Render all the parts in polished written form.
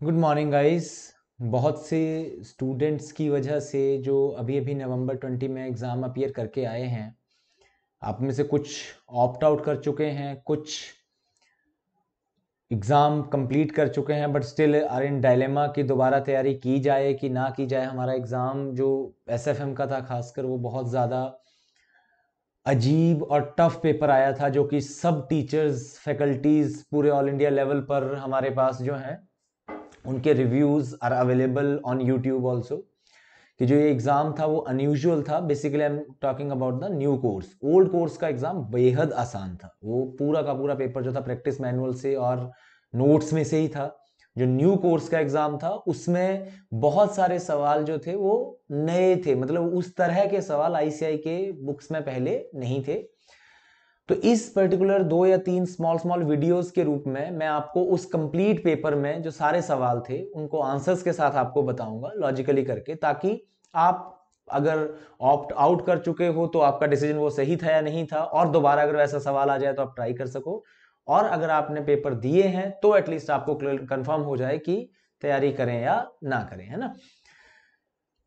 Good morning guys. बहुत से students की वजह से जो अभी अभी नवंबर 20 में एग्ज़ाम अपीयर करके आए हैं, आप में से कुछ ऑप्ट आउट कर चुके हैं, कुछ एग्ज़ाम कंप्लीट कर चुके हैं but still are in dilemma कि दोबारा तैयारी की जाए कि ना की जाए। हमारा एग्ज़ाम जो एसएफएम का था खासकर, वो बहुत ज़्यादा अजीब और टफ पेपर आया था, जो कि सब टीचर्स फैकल्टीज़ पूरे ऑल इंडिया लेवल पर हमारे पास जो हैं उनके reviews are available on YouTube also. कि जो ये एग्ज़ाम था वो अनयूजुअल था। Basically I am talking about the new course. Old course का एग्ज़ाम बेहद आसान था, वो पूरा का पूरा पेपर जो था प्रैक्टिस मैनुअल से और नोट्स में से ही था। जो न्यू कोर्स का एग्ज़ाम था उसमें बहुत सारे सवाल जो थे वो नए थे, मतलब उस तरह के सवाल आईसीआई के बुक्स में पहले नहीं थे। तो इस पर्टिकुलर 2 या 3 स्मॉल स्मॉल वीडियोस के रूप में मैं आपको उस कंप्लीट पेपर में जो सारे सवाल थे उनको आंसर्स के साथ आपको बताऊंगा लॉजिकली करके, ताकि आप अगर ऑप्ट आउट कर चुके हो तो आपका डिसीजन वो सही था या नहीं था, और दोबारा अगर वैसा सवाल आ जाए तो आप ट्राई कर सको। और अगर आपने पेपर दिए हैं तो एटलीस्ट आपको कंफर्म हो जाए कि तैयारी करें या ना करें, है ना।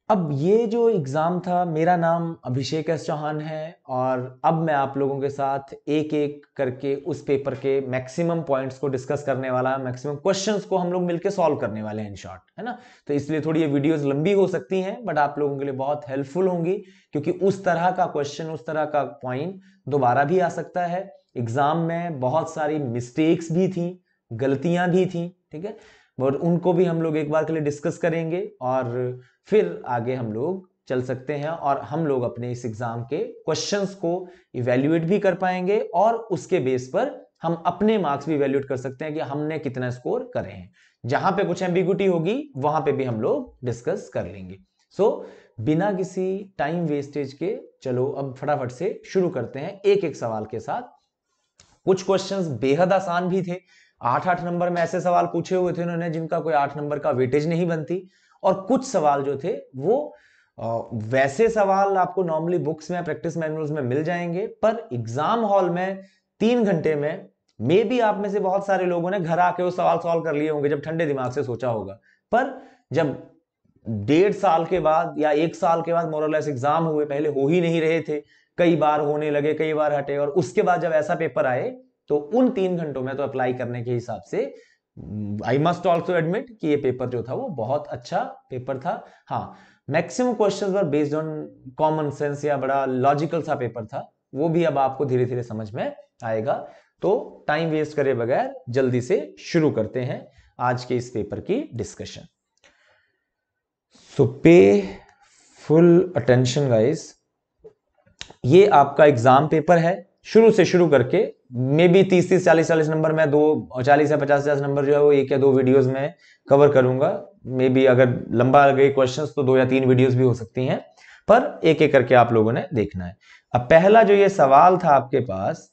अब ये जो एग्ज़ाम था, मेरा नाम अभिषेक एस चौहान है और अब मैं आप लोगों के साथ एक एक करके उस पेपर के मैक्सिमम पॉइंट्स को डिस्कस करने वाला, मैक्सिमम क्वेश्चंस को हम लोग मिलकर सॉल्व करने वाले हैं इन शॉर्ट, है ना। तो इसलिए थोड़ी ये वीडियोस लंबी हो सकती हैं बट आप लोगों के लिए बहुत हेल्पफुल होंगी, क्योंकि उस तरह का क्वेश्चन, उस तरह का पॉइंट दोबारा भी आ सकता है। एग्ज़ाम में बहुत सारी मिस्टेक्स भी थी, गलतियां भी थी, ठीक है, और उनको भी हम लोग एक बार के लिए डिस्कस करेंगे और फिर आगे हम लोग चल सकते हैं और हम लोग अपने इस एग्जाम के क्वेश्चंस को इवेल्युएट भी कर पाएंगे और उसके बेस पर हम अपने मार्क्स भी इवेल्युएट कर सकते हैं कि हमने कितना स्कोर करे हैं। जहां पे कुछ एम्बिग्युइटी होगी वहां पे भी हम लोग डिस्कस कर लेंगे। सो बिना किसी टाइम वेस्टेज के चलो अब फटाफट से शुरू करते हैं एक एक सवाल के साथ। कुछ क्वेश्चंस बेहद आसान भी थे, 8-8 नंबर में ऐसे सवाल पूछे हुए थे उन्होंने जिनका कोई 8 नंबर का वेटेज नहीं बनती। और कुछ सवाल जो थे वो वैसे सवाल आपको नॉर्मली बुक्स में, प्रैक्टिस मैनुअल्स में मिल जाएंगे, पर एग्जाम हॉल में 3 घंटे में मे बी आप में से बहुत सारे लोगों ने घर आके वो सवाल सॉल्व कर लिए होंगे जब ठंडे दिमाग से सोचा होगा। पर जब 1.5 साल के बाद या 1 साल के बाद मोरलेस एग्जाम हुए, पहले हो ही नहीं रहे थे, कई बार होने लगे, कई बार हटे, और उसके बाद जब ऐसा पेपर आए तो उन 3 घंटों में तो अप्लाई करने के हिसाब से आई मस्ट ऑल्सो एडमिट कि ये पेपर जो था वो बहुत अच्छा पेपर था। हाँ, maximum questions were based on common sense या बड़ा लॉजिकल सा पेपर था, वो भी अब आपको धीरे धीरे समझ में आएगा। तो टाइम वेस्ट करे बगैर जल्दी से शुरू करते हैं आज के इस पेपर की डिस्कशन। सो पे फुल अटेंशन गाइस, ये आपका एग्जाम पेपर है शुरू से शुरू करके। मे बी 30-30, 40-40 नंबर में, 40 या 50-50 नंबर जो है वो 1 या 2 वीडियोस में कवर करूंगा। मे बी अगर लंबा गए क्वेश्चंस तो 2 या 3 वीडियोस भी हो सकती हैं, पर एक एक करके आप लोगों ने देखना है। अब पहला जो ये सवाल था आपके पास,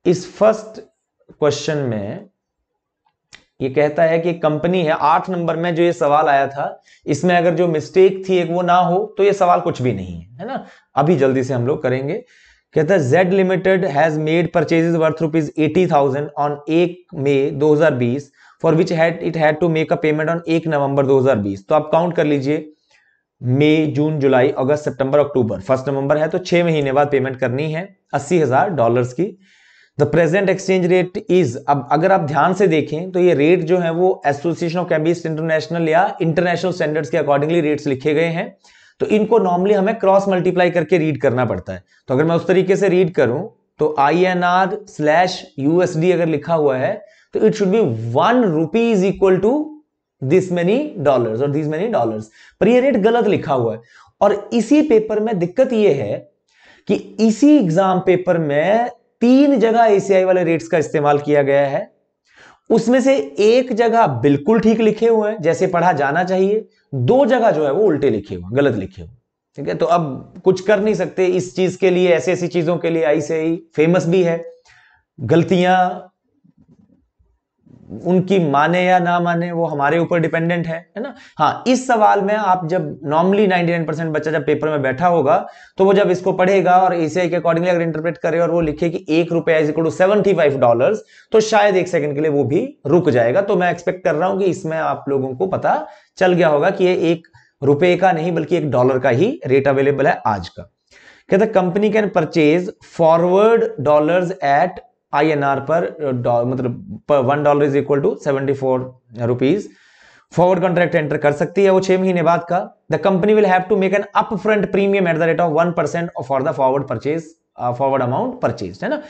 इस फर्स्ट क्वेश्चन में ये कहता है कि कंपनी है, 8 नंबर में जो ये सवाल आया था इसमें अगर जो मिस्टेक थी एक वो ना हो तो ये सवाल कुछ भी नहीं है ना। अभी जल्दी से हम लोग करेंगे। कहता है Z limited has made purchases worth ₹80,000 on 1 May 2020 for which it had to make a payment on 1 November 2020। तो आप काउंट कर लीजिए, मई, जून, जुलाई, अगस्त, सितंबर, अक्टूबर, 1 नवंबर है तो 6 महीने बाद पेमेंट करनी है $80,000 की। The present exchange rate is, अब अगर आप ध्यान से देखें तो ये रेट जो है वो एसोसिएशन ऑफ केमिस्ट इंटरनेशनल या इंटरनेशनल स्टैंडर्ड्स के अकॉर्डिंगली रेट्स लिखे गए हैं। तो इनको नॉर्मली हमें क्रॉस मल्टीप्लाई करके रीड करना पड़ता है। तो अगर मैं उस तरीके से रीड करूं तो INR/USD अगर लिखा हुआ है तो it should be ₹1 is equal to this many dollars और दिस मेनी डॉलर्स, पर ये रेट गलत लिखा हुआ है। और इसी पेपर में दिक्कत ये है कि इसी एग्जाम पेपर में 3 जगह एसीआई वाले रेट्स का इस्तेमाल किया गया है। उसमें से एक जगह बिल्कुल ठीक लिखे हुए हैं जैसे पढ़ा जाना चाहिए, 2 जगह जो है वो उल्टे लिखे हुए, गलत लिखे हुए, ठीक है। तो अब कुछ कर नहीं सकते इस चीज के लिए, ऐसी ऐसी चीजों के लिए आईसीआई फेमस भी है। गलतियां उनकी माने या ना माने वो हमारे ऊपर डिपेंडेंट है ना। हाँ, इस सवाल में आप जब नॉर्मली 99% बच्चा जब पेपर में बैठा होगा तो वो जब इसको पढ़ेगा और एसीआई के अकॉर्डिंगली अगर इंटरप्रेट करे और वो लिखे कि ₹1 इज इक्वल टू $75, तो शायद एक सेकंड के लिए वो भी रुक जाएगा। तो मैं एक्सपेक्ट कर रहा हूं कि इसमें आप लोगों को पता चल गया होगा कि ये ₹1 का नहीं बल्कि $1 का ही रेट अवेलेबल है आज का। कहते company can purchase forward dollars at INR पर मतलब $1 is equal to 74 rupees forward contract enter कर सकती है वो 6 महीने बाद का। The company will have to make an upfront premium at the rate of 1% for the forward amount purchase, है ना।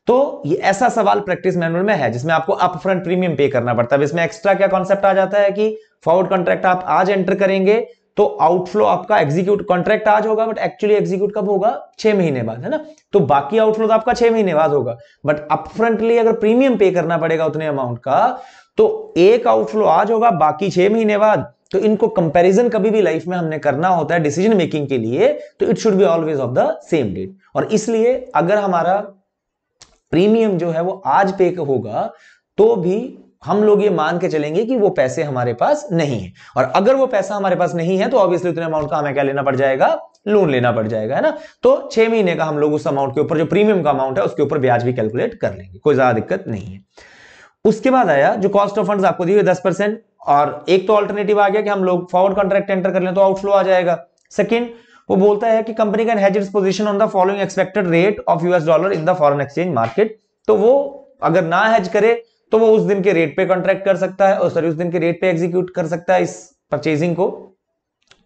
तो ये ऐसा सवाल प्रैक्टिस मैनुअल में है जिसमें आपको अपफ्रंट प्रीमियम पे करना पड़ता है। इसमें एक्स्ट्रा क्या कॉन्सेप्ट आ जाता है कि फॉरवर्ड कॉन्ट्रैक्ट आप आज एंटर करेंगे तो आउटफ्लो आपका एग्जीक्यूट कॉन्ट्रैक्ट आज होगा, बट एक्चुअली एग्जीक्यूट कब होगा? 6 महीने बाद, है ना। तो बाकी आउटफ्लो तो आपका 6 महीने बाद होगा, बट अपफ्रंटली अगर प्रीमियम पे करना पड़ेगा उतने अमाउंट का तो एक आउटफ्लो आज होगा, बाकी 6 महीने बाद। तो इनको कंपैरिजन कभी भी लाइफ में हमने करना होता है डिसीजन मेकिंग के लिए, तो it should be always of the same date. और इसलिए अगर हमारा प्रीमियम जो है वो आज पे होगा तो भी हम लोग ये मान के चलेंगे कि वो पैसे हमारे पास नहीं है। और अगर वो पैसा हमारे पास नहीं है तो ऑब्वियसली उतने अमाउंट का हमें क्या लेना पड़ जाएगा? लोन लेना पड़ जाएगा, है ना। तो 6 महीने का हम लोग उस अमाउंट के ऊपर जो प्रीमियम का अमाउंट है उसके ऊपर ब्याज भी कैलकुलेट कर लेंगे, कोई ज्यादा दिक्कत नहीं है। उसके बाद आया जो कॉस्ट ऑफ फंड्स आपको दी हुई 10%, और एक तो ऑल्टरनेटिव आ गया कि हम लोग फॉरवर्ड कॉन्ट्रैक्ट एंटर कर लें तो आउटफ्लो आ जाएगा। सेकंड, वो बोलता है कि company can has its position on the following expected rate of $US in the foreign exchange market. तो वो अगर ना हेज करे तो वो उस दिन के रेट पे कॉन्ट्रैक्ट कर सकता है, और सॉरी उस दिन के रेट पे एग्जीक्यूट कर सकता है इस परचेजिंग को।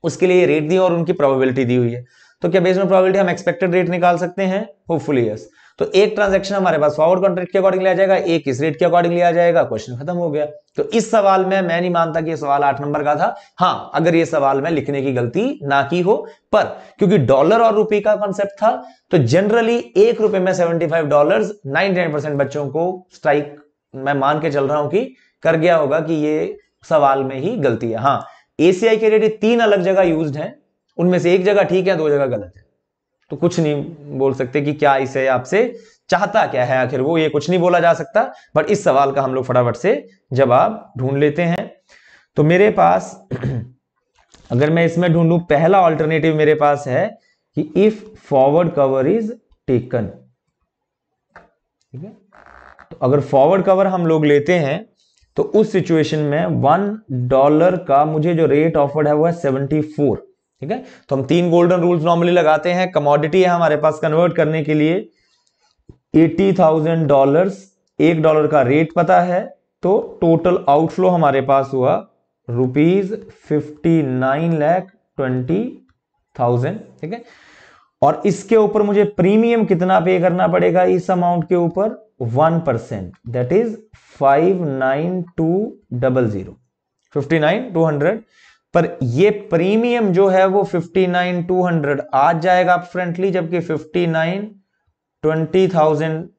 उसके लिए रेट दी और उनकी प्रोबेबिलिटी दी हुई है। तो क्या बेस्ड ऑन प्रोबेबिलिटी हम एक्सपेक्टेड रेट निकाल सकते हैं? Hopefully yes. तो एक ट्रांजैक्शन हमारे पास फॉरवर्ड कॉन्ट्रैक्ट के अकॉर्डिंग लिया जाएगा, एक इस रेट के अकॉर्डिंग लिया जाएगा, क्वेश्चन खत्म हो गया। तो इस सवाल में मैं नहीं मानता कि ये सवाल 8 नंबर का था। हाँ, अगर ये सवाल में लिखने की गलती ना की हो, पर क्योंकि डॉलर और रुपए का कॉन्सेप्ट था तो जनरली ₹1 में $75 99% बच्चों को स्ट्राइक मैं मान के चल रहा हूं कि कर गया होगा कि ये सवाल में ही गलती है। हाँ, एसीआई के रेट 3 अलग जगह यूज्ड हैं, उनमें से एक जगह ठीक है, 2 जगह गलत है। तो कुछ नहीं बोल सकते कि क्या इसे आपसे चाहता क्या है आखिर वो, ये कुछ नहीं बोला जा सकता। बट इस सवाल का हम लोग फटाफट से जवाब ढूंढ लेते हैं। तो मेरे पास अगर मैं इसमें ढूंढूं, पहला ऑल्टरनेटिव मेरे पास है कि if forward cover is taken, ठीक है। तो अगर फॉरवर्ड कवर हम लोग लेते हैं तो उस सिचुएशन में $1 का मुझे जो रेट ऑफर्ड है वो है 74, ठीक है। तो हम 3 गोल्डन रूल्स नॉर्मली लगाते हैं। कमोडिटी है हमारे पास, कन्वर्ट करने के लिए $80,000, $1 का रेट पता है, तो टोटल आउटफ्लो हमारे पास हुआ ₹59,20,000, ठीक है। और इसके ऊपर मुझे प्रीमियम कितना पे करना पड़ेगा इस अमाउंट के ऊपर? 1%, दैट इज 59,200, 59,200। पर ये प्रीमियम जो है वो 59,200 आज जाएगा अपफ्रंटली, जबकि 59,20,000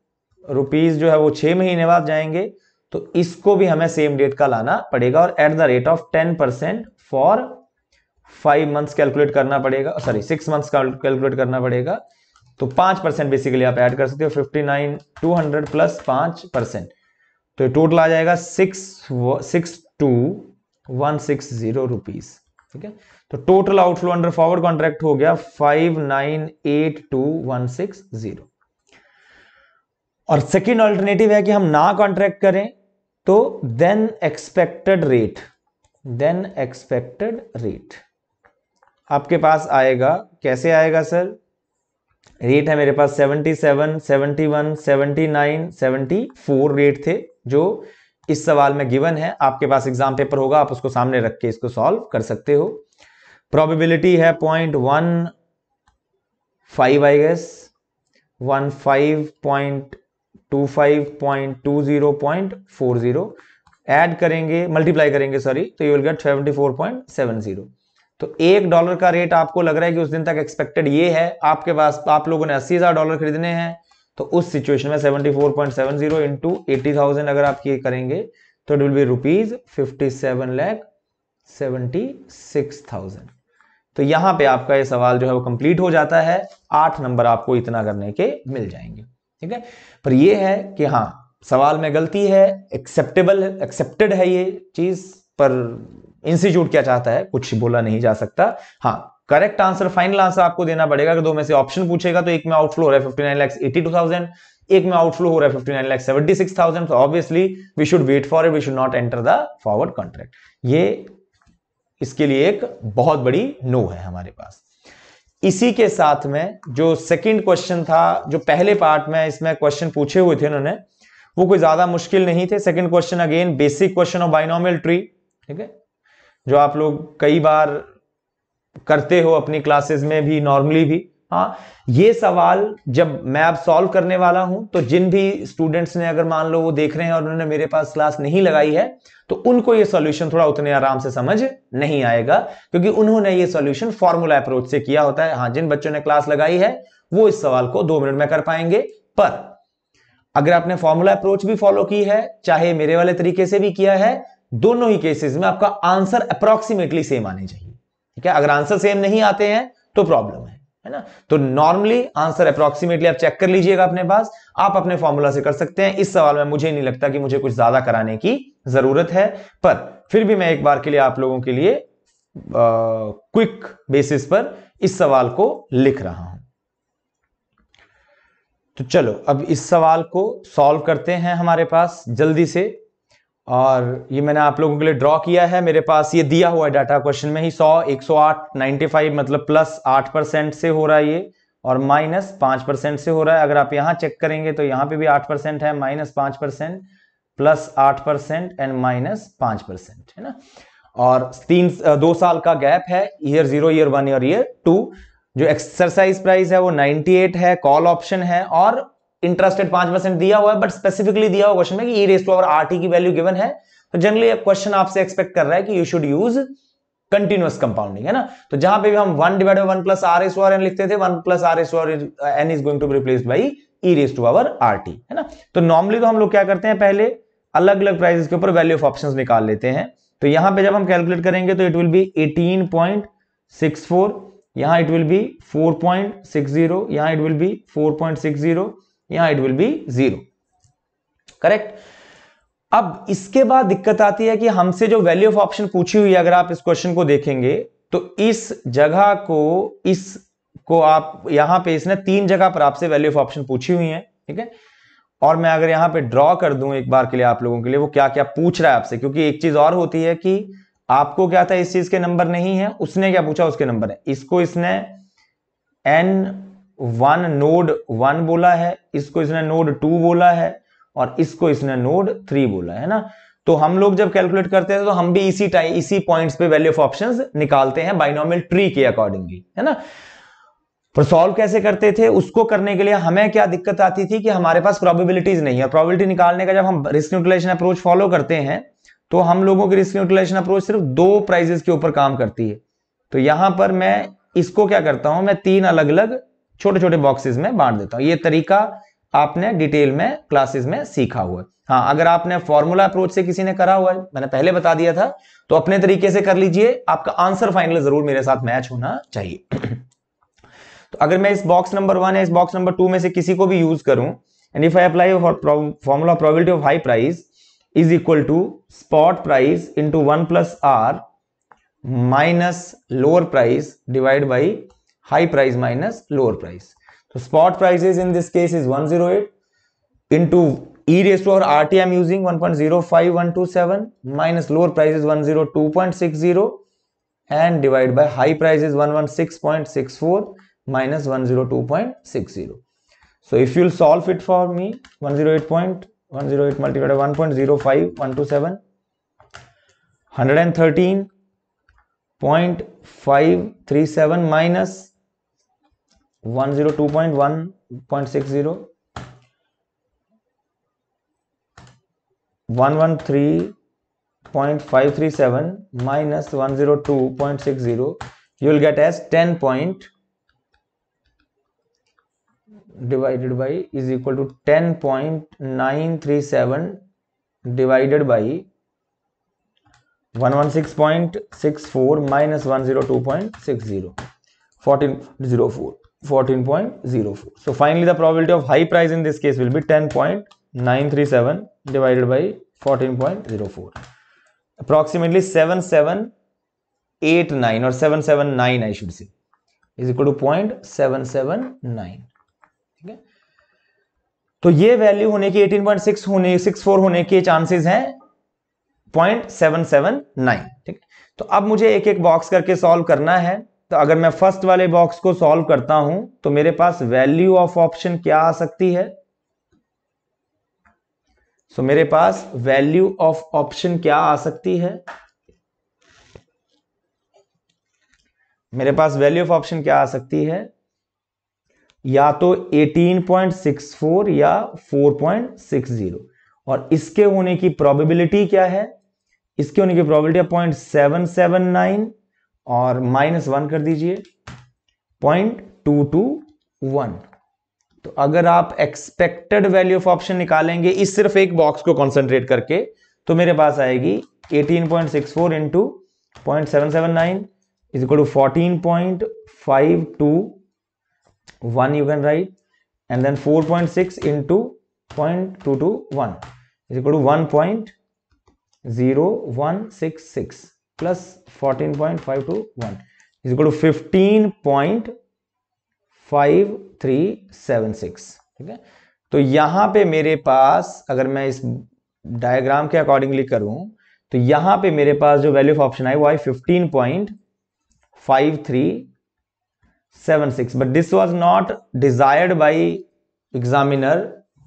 रुपीज जो है वो 6 महीने बाद जाएंगे। तो इसको भी हमें सेम डेट का लाना पड़ेगा और eight the rate of 10% for 5 months calculate करना पड़ेगा, सॉरी 6 मंथ्स कैलकुलेट करना पड़ेगा। तो 5% बेसिकली आप ऐड कर सकते हो, 59,200 प्लस 5%, तो टोटल आ जाएगा 6,2,160 रुपीज, ठीक है। तो total outflow under forward contract हो गया 59,82,160। और सेकेंड ऑल्टरनेटिव है कि हम ना कॉन्ट्रैक्ट करें तो देन एक्सपेक्टेड रेट आपके पास आएगा। कैसे आएगा सर? रेट है मेरे पास 77, 71, 79, 74 रेट थे जो इस सवाल में गिवन है। आपके पास एग्जाम पेपर होगा, आप उसको सामने रख के इसको सॉल्व कर सकते हो। प्रोबेबिलिटी है 0.15 आई गेस, 15.25.20.40 ऐड करेंगे, मल्टीप्लाई करेंगे सॉरी, तो यू विल गेट 74.70। तो $1 का रेट आपको लग रहा है कि उस दिन तक एक्सपेक्टेड ये है, आपके पास आप लोगों ने $80,000 खरीदने हैं, तो उस सिचुएशन में 74.70 इंटू 80,000 अगर आप ये करेंगे तो इट विल बी ₹57,76,000। तो यहां पे आपका ये सवाल जो है वो कंप्लीट हो जाता है। 8 नंबर आपको इतना करने के मिल जाएंगे, ठीक है। पर ये है कि हाँ, सवाल में गलती है, एक्सेप्टेड है ये चीज, पर इंस्टीट्यूट क्या चाहता है कुछ बोला नहीं जा सकता। हाँ, करेक्ट आंसर, फाइनल आंसर आपको देना पड़ेगा कि दो में से ऑप्शन पूछेगा तो एक में आउटफ्लो हो रहा है 59,82,000, एक में आउटफ्लो हो रहा है 59,76,000, तो obviously we should wait for it, we should not enter the forward contract. ये इसके लिए एक बहुत बड़ी नो है हमारे पास। इसी के साथ में जो सेकंड क्वेश्चन था, जो पहले पार्ट में इसमें क्वेश्चन पूछे हुए थे उन्होंने, वो कोई ज्यादा मुश्किल नहीं थे। Second question again basic question of binomial tree, ठीक है, जो आप लोग कई बार करते हो अपनी क्लासेस में भी, नॉर्मली भी। हाँ, ये सवाल जब मैं अब सॉल्व करने वाला हूं तो जिन भी स्टूडेंट्स ने, अगर मान लो वो देख रहे हैं और उन्होंने मेरे पास क्लास नहीं लगाई है, तो उनको ये सॉल्यूशन थोड़ा उतने आराम से समझ नहीं आएगा, क्योंकि उन्होंने ये सॉल्यूशन फॉर्मूला अप्रोच से किया होता है। हाँ, जिन बच्चों ने क्लास लगाई है वो इस सवाल को 2 मिनट में कर पाएंगे, पर अगर आपने फॉर्मूला अप्रोच भी फॉलो की है, चाहे मेरे वाले तरीके से भी किया है, दोनों ही केसेस में आपका आंसर अप्रोक्सीमेटली सेम आने चाहिए, ठीक है। अगर आंसर सेम नहीं आते हैं तो प्रॉब्लम है ना। तो नॉर्मली आंसर अप्रोक्सीमेटली आप चेक कर लीजिएगा अपने पास, आप अपने फॉर्मूला से कर सकते हैं। इस सवाल में मुझे नहीं लगता कि मुझे कुछ ज्यादा कराने की जरूरत है, पर फिर भी मैं एक बार के लिए आप लोगों के लिए क्विक बेसिस पर इस सवाल को लिख रहा हूं। तो चलो अब इस सवाल को सॉल्व करते हैं हमारे पास जल्दी से। और ये मैंने आप लोगों के लिए ड्रॉ किया है, मेरे पास ये दिया हुआ है डाटा क्वेश्चन में ही। 100, 108, 95 मतलब प्लस 8% से हो रहा है ये, और माइनस 5% से हो रहा है। अगर आप यहां चेक करेंगे तो यहां पे भी 8% है, माइनस 5%, प्लस 8% एंड माइनस 5%, है ना। और 2 साल का गैप है, ईयर 0, ईयर 1 और ईयर 2। जो एक्सरसाइज प्राइस है वो 98 है, कॉल ऑप्शन है, और इंटरेस्टेड 5% दिया हुआ है, बट स्पेसिफिकली दिया हुआ क्वेश्चन में कि e raise to power RT की वैल्यू गिवन है। तो जनरली क्वेश्चन आपसे एक्सपेक्ट कर रहा है कि you should use continuous compounding, है ना। तो जहां पे भी हम 1 divided by 1 plus r raise to power n लिखते थे, 1 plus r raise to power n is going to be replaced by e raise to power RT, है ना। तो नॉर्मली तो हम लोग क्या करते हैं, पहले अलग अलग प्राइसेस के ऊपर वैल्यू ऑफ ऑप्शंस निकाल लेते हैं। तो यहां पे जब हम कैलकुलेट करेंगे तो इट विल बी 18.64, यहां इट विल बी 4.60, यहां इट विल बी 4.60, यहां इट विल बी 0, करेक्ट। अब इसके बाद दिक्कत आती है कि हमसे जो वैल्यू ऑफ ऑप्शन पूछी हुई है, अगर आप इस क्वेश्चन को देखेंगे तो इस जगह को आप यहां पे, इसने 3 जगह पर आपसे वैल्यू ऑफ ऑप्शन पूछी हुई है, ठीक है। और मैं अगर यहां पे ड्रॉ कर दूं एक बार के लिए आप लोगों के लिए, वो क्या क्या पूछ रहा है आपसे, क्योंकि एक चीज और होती है कि आपको क्या था, इस चीज के नंबर नहीं है, उसने क्या पूछा उसके नंबर है। इसको इसने N1 नोड 1 बोला है, इसको इसने नोड 2 बोला है, और इसको इसने नोड 3 बोला है ना। तो हम लोग जब कैलकुलेट करते हैं तो हम भी इसी पॉइंट्स पे वैल्यू ऑफ ऑप्शंस निकालते हैं बाइनोमियल ट्री के अकॉर्डिंगली, है ना। पर सॉल्व कैसे करते थे, उसको करने के लिए हमें क्या दिक्कत आती थी कि हमारे पास प्रोबेबिलिटीज नहीं है। प्रोबेबिलिटी निकालने का जब हम रिस्क न्यूट्रलाइजेशन अप्रोच फॉलो करते हैं तो हम लोगों की रिस्क न्यूट्रलाइजेशन अप्रोच सिर्फ 2 प्राइजेस के ऊपर काम करती है। तो यहां पर मैं इसको क्या करता हूं, मैं 3 अलग अलग छोटे छोटे बॉक्सेस में बांट देता हूं। ये तरीका आपने डिटेल में क्लासेस में सीखा हुआ है। हाँ, अगर आपने फॉर्मूला अप्रोच से किसी ने करा हुआ है, मैंने पहले बता दिया था, तो अपने तरीके से कर लीजिए, आपका आंसर फाइनल जरूर मेरे साथ मैच होना चाहिए। तो अगर मैं इस बॉक्स नंबर 1 या इस बॉक्स नंबर 2 में से किसी को भी यूज करूं, and if I apply formula probability of high price is equal to spot price into 1 plus r minus lower price divide by high price minus lower price. तो spot prices in this case is 108 into e raised to power rt I'm using 1.05127 minus lower price is 102.60 and divide by high price is 116.64 minus 102.60. So if you'll solve it for me, 108 multiplied by 1.05127, 113.537 minus 102.1.60, 113.537 minus 102.60, you will get as 10 point divided by is equal to 10.937 divided by 116.64 minus 102.60, 14.04. So finally the probability of high price in this case will be 10.937. 937 divided by 14.04, approximately 7789 or 779 I should say is equal to 0.779. ठीक है, तो ये value होने की 18.64 होने के chances हैं 0.779. ठीक, तो अब मुझे एक एक बॉक्स करके सॉल्व करना है. तो अगर मैं फर्स्ट वाले बॉक्स को सॉल्व करता हूं तो मेरे पास वैल्यू ऑफ ऑप्शन क्या आ सकती है? सो मेरे पास वैल्यू ऑफ ऑप्शन क्या आ सकती है? मेरे पास वैल्यू ऑफ ऑप्शन क्या आ सकती है? या तो 18.64 या 4.60. और इसके होने की प्रोबेबिलिटी क्या है? इसके होने की प्रोबेबिलिटी है 0.779 और -1 कर दीजिए 0.221. तो अगर आप एक्सपेक्टेड वैल्यू ऑफ ऑप्शन निकालेंगे इस सिर्फ एक बॉक्स को कॉन्सेंट्रेट करके, तो मेरे पास आएगी 18.64 into 0.779 is equal to 14.521 you can write, and then 4.6 into 0.221 is equal to 1.0166 plus 14.521 is equal to 15.5376. ठीक है, तो यहां पे मेरे पास अगर मैं इस डायग्राम के अकॉर्डिंगली करूं तो यहां पे मेरे पास जो वैल्यू ऑफ ऑप्शन आई वो आई 15.5376. but this was not desired by examiner.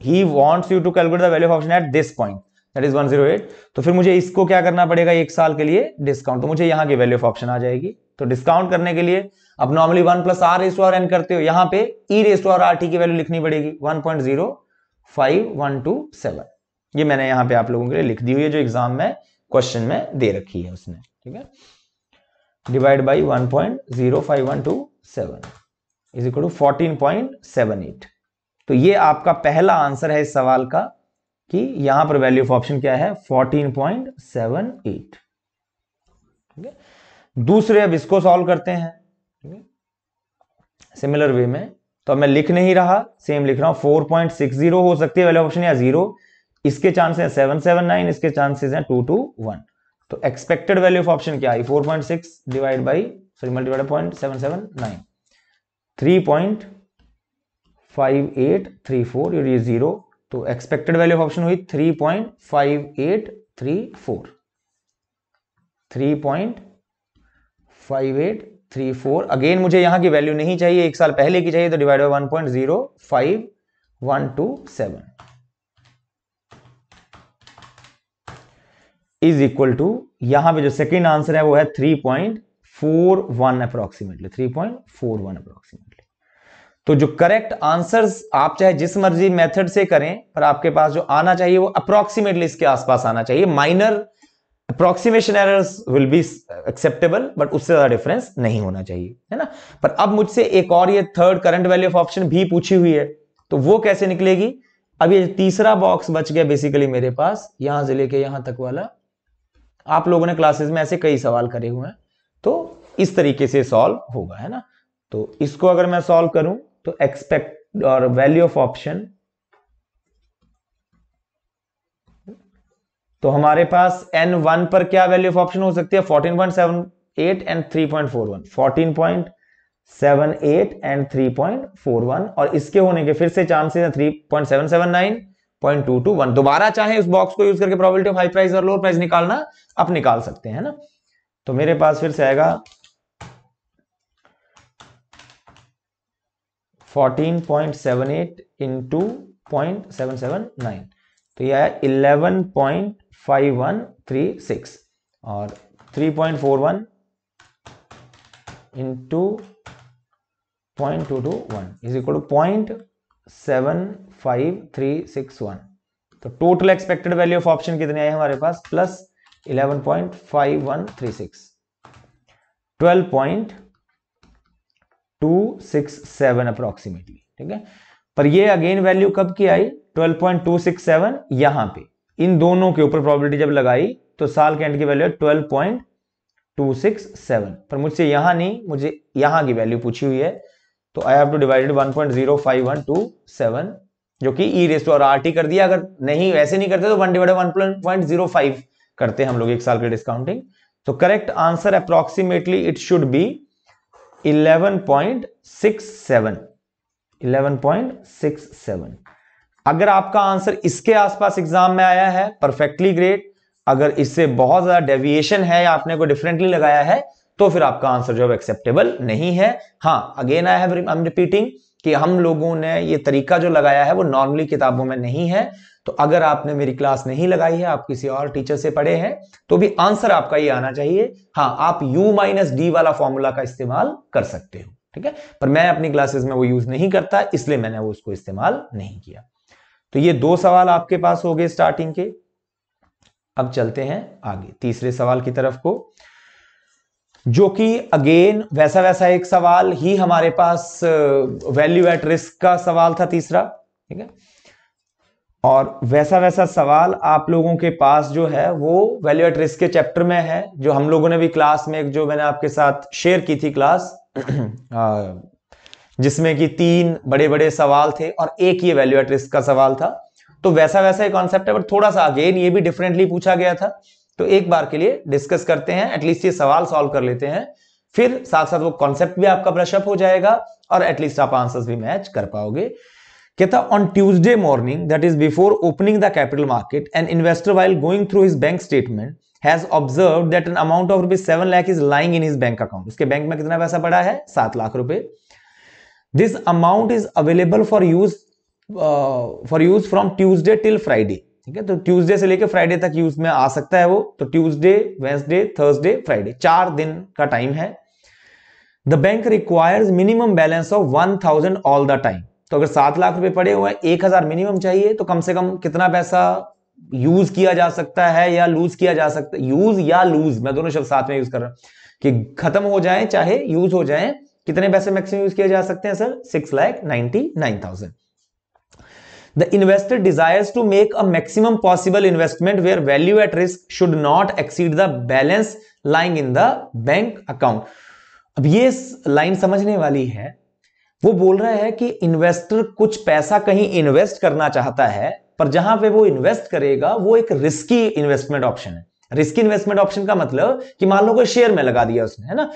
he wants you to calculate the value of option at this point, that is 108. तो फिर मुझे इसको क्या करना पड़ेगा एक साल के लिए डिस्काउंट. तो मुझे यहां की वैल्यू ऑफ ऑप्शन आ जाएगी. तो डिस्काउंट करने के लिए अब normally 1 plus R raise to R N करते हो, यहां पे e raise to R R T की वैल्यू लिखनी पड़ेगी 1.05127. ये मैंने यहां पे आप लोगों के लिए लिख दी हुई है जो एग्जाम में क्वेश्चन में दे रखी है उसने. ठीक है, divide by 1.05127 is equal to 14.78. तो ये आपका पहला आंसर है इस सवाल का कि यहां पर वैल्यू ऑफ ऑप्शन क्या है 14.78. ठीक है, दूसरे अब इसको सॉल्व करते हैं सिमिलर वे में. तो अब मैं लिख नहीं रहा, सेम लिख रहा हूं 4.60 हो सकती है वैल्यू ऑफ ऑप्शन या 0. इसके चांसेस 779, इसके चांसेस हैं 221. तो एक्सपेक्टेड वैल्यू ऑफ ऑप्शन क्या आई 4.6 डिवाइड बाई मल्टीप्लाइड 0.779 3.5834 और ये 0. तो एक्सपेक्टेड वैल्यू ऑफ ऑप्शन हुई 3.5834. 3.5834. अगेन मुझे यहां की वैल्यू नहीं चाहिए, एक साल पहले की चाहिए. तो divide by 1.05127 is equal to यहां पे जो सेकेंड आंसर है वो है 3.41 अप्रोक्सीमेटली 3.41 अप्रोक्सीमेटली. तो जो करेक्ट आंसर्स आप चाहे जिस मर्जी मेथड से करें पर आपके पास जो आना चाहिए वो अप्रोक्सीमेटली इसके आसपास आना चाहिए. Minor approximation errors will be acceptable but उससे ज्यादा डिफरेंस नहीं होना चाहिए, है ना. पर अब मुझसे एक और ये third current value of option भी पूछी हुई है, तो वो कैसे निकलेगी? अब ये तीसरा बॉक्स बच गया बेसिकली मेरे पास, यहां से लेके यहां तक वाला. आप लोगों ने क्लासेस में ऐसे कई सवाल करे हुए हैं, तो इस तरीके से सॉल्व होगा, है ना. तो इसको अगर मैं सॉल्व करूं तो एक्सपेक्ट और वैल्यू ऑफ ऑप्शन, तो हमारे पास N1 पर क्या वैल्यू ऑफ ऑप्शन हो सकती है 14.78 एंड 3.41. 14.78 एंड 3.41 और इसके होने के फिर से चांसेस हैं 3.779 0.221. दोबारा चाहे उस बॉक्स को यूज करके प्रोबेबिलिटी ऑफ हाई प्राइस और लोअर प्राइस निकालना आप निकाल सकते हैं ना. तो मेरे पास फिर से आएगा 14.78 इंटू 0.779. तो यह है 11.5136 और 3.41 इंटू 0.221 इज इक्वल टू 0.75361. तो total expected value of option कितने आए हमारे पास प्लस 11.5136 12.267 अप्रोक्सीमेटली. ठीक है, पर ये अगेन वैल्यू कब की आई 12.267. यहां पे इन दोनों के ऊपर प्रोबेबिलिटी जब लगाई तो साल के एंड की वैल्यू 12.267. पर मुझसे यहां नहीं, मुझे यहां की वैल्यू पूछी हुई है, तो आई हैव टू डिवाइड 1.05127 जो कि ई रेस टू और RT कर दिया। अगर नहीं वैसे नहीं करते तो 1/1.05 करते हम लोग एक साल की डिस्काउंटिंग। तो correct answer approximately it should B 11.67। 11.67। अगर आपका आंसर इसके आसपास एग्जाम में आया है परफेक्टली ग्रेट। अगर इससे बहुत ज्यादा डेविएशन है या आपने को डिफरेंटली लगाया है तो फिर आपका आंसर जो है एक्सेप्टेबल नहीं है। हाँ, अगेन आई एम रिपीटिंग कि हम लोगों ने ये तरीका जो लगाया है वो नॉर्मली किताबों में नहीं है। तो अगर आपने मेरी क्लास नहीं लगाई है, आप किसी और टीचर से पढ़े हैं, तो भी आंसर आपका ये आना चाहिए। हाँ, आप U-D वाला फॉर्मूला का इस्तेमाल कर सकते हो, ठीक है, पर मैं अपनी क्लासेस में वो यूज नहीं करता, इसलिए मैंने वो उसको इस्तेमाल नहीं किया। तो ये 2 सवाल आपके पास हो गए स्टार्टिंग के। अब चलते हैं आगे तीसरे सवाल की तरफ को, जो कि अगेन वैसा एक सवाल ही हमारे पास वैल्यू एट रिस्क का सवाल था तीसरा, ठीक है। और वैसा सवाल आप लोगों के पास जो है वो वैल्यू एट रिस्क के चैप्टर में है, जो हम लोगों ने भी क्लास में, जो मैंने आपके साथ शेयर की थी क्लास जिसमें कि 3 बड़े सवाल थे और एक ये वैल्यू एट रिस्क का सवाल था। तो वैसा ही कॉन्सेप्ट है, बट थोड़ा सा अगेन ये भी डिफरेंटली पूछा गया था। तो एक बार के लिए डिस्कस करते हैं, एटलीस्ट ये सवाल सॉल्व कर लेते हैं, फिर साथ साथ वो कॉन्सेप्ट भी आपका ब्रशअप हो जाएगा और एटलीस्ट आप आंसर्स भी मैच कर पाओगे। कहता on Tuesday morning, that is before opening the capital market, an investor while going through his bank statement has observed that an amount of ₹7 lakh is lying in his bank account. उसके bank में कितना पैसा पड़ा है? 7 लाख रुपए। This amount is available for use from Tuesday till Friday, ठीक है। तो ट्यूसडे से लेकर फ्राइडे तक यूज में आ सकता है वो। तो ट्यूसडे, वेडनेसडे, थर्सडे, फ्राइडे, 4 दिन का टाइम है। The bank requires minimum balance of 1000 all the time. तो अगर 7 लाख रुपए पड़े हुए हैं, 1000 मिनिमम चाहिए, तो कम से कम कितना पैसा यूज किया जा सकता है या लूज किया जा सकता है? यूज या लूज, मैं दोनों शब्द साथ में यूज कर रहा हूं कि खत्म हो जाए चाहे यूज हो जाए। कितने पैसे मैक्सिमम यूज किए जा सकते हैं sir? 6,99,000। The investor desires to make a maximum possible investment where value at risk should not exceed the balance lying in the bank account। अब ये लाइन समझने वाली है। वो बोल रहा है कि इन्वेस्टर कुछ पैसा कहीं इन्वेस्ट करना चाहता है, पर जहां पे वो इन्वेस्ट करेगा वो एक रिस्की इन्वेस्टमेंट ऑप्शन है। रिस्की इन्वेस्टमेंट ऑप्शन का मतलब कि मान लो कोई शेयर में लगा दिया उसने, है ना।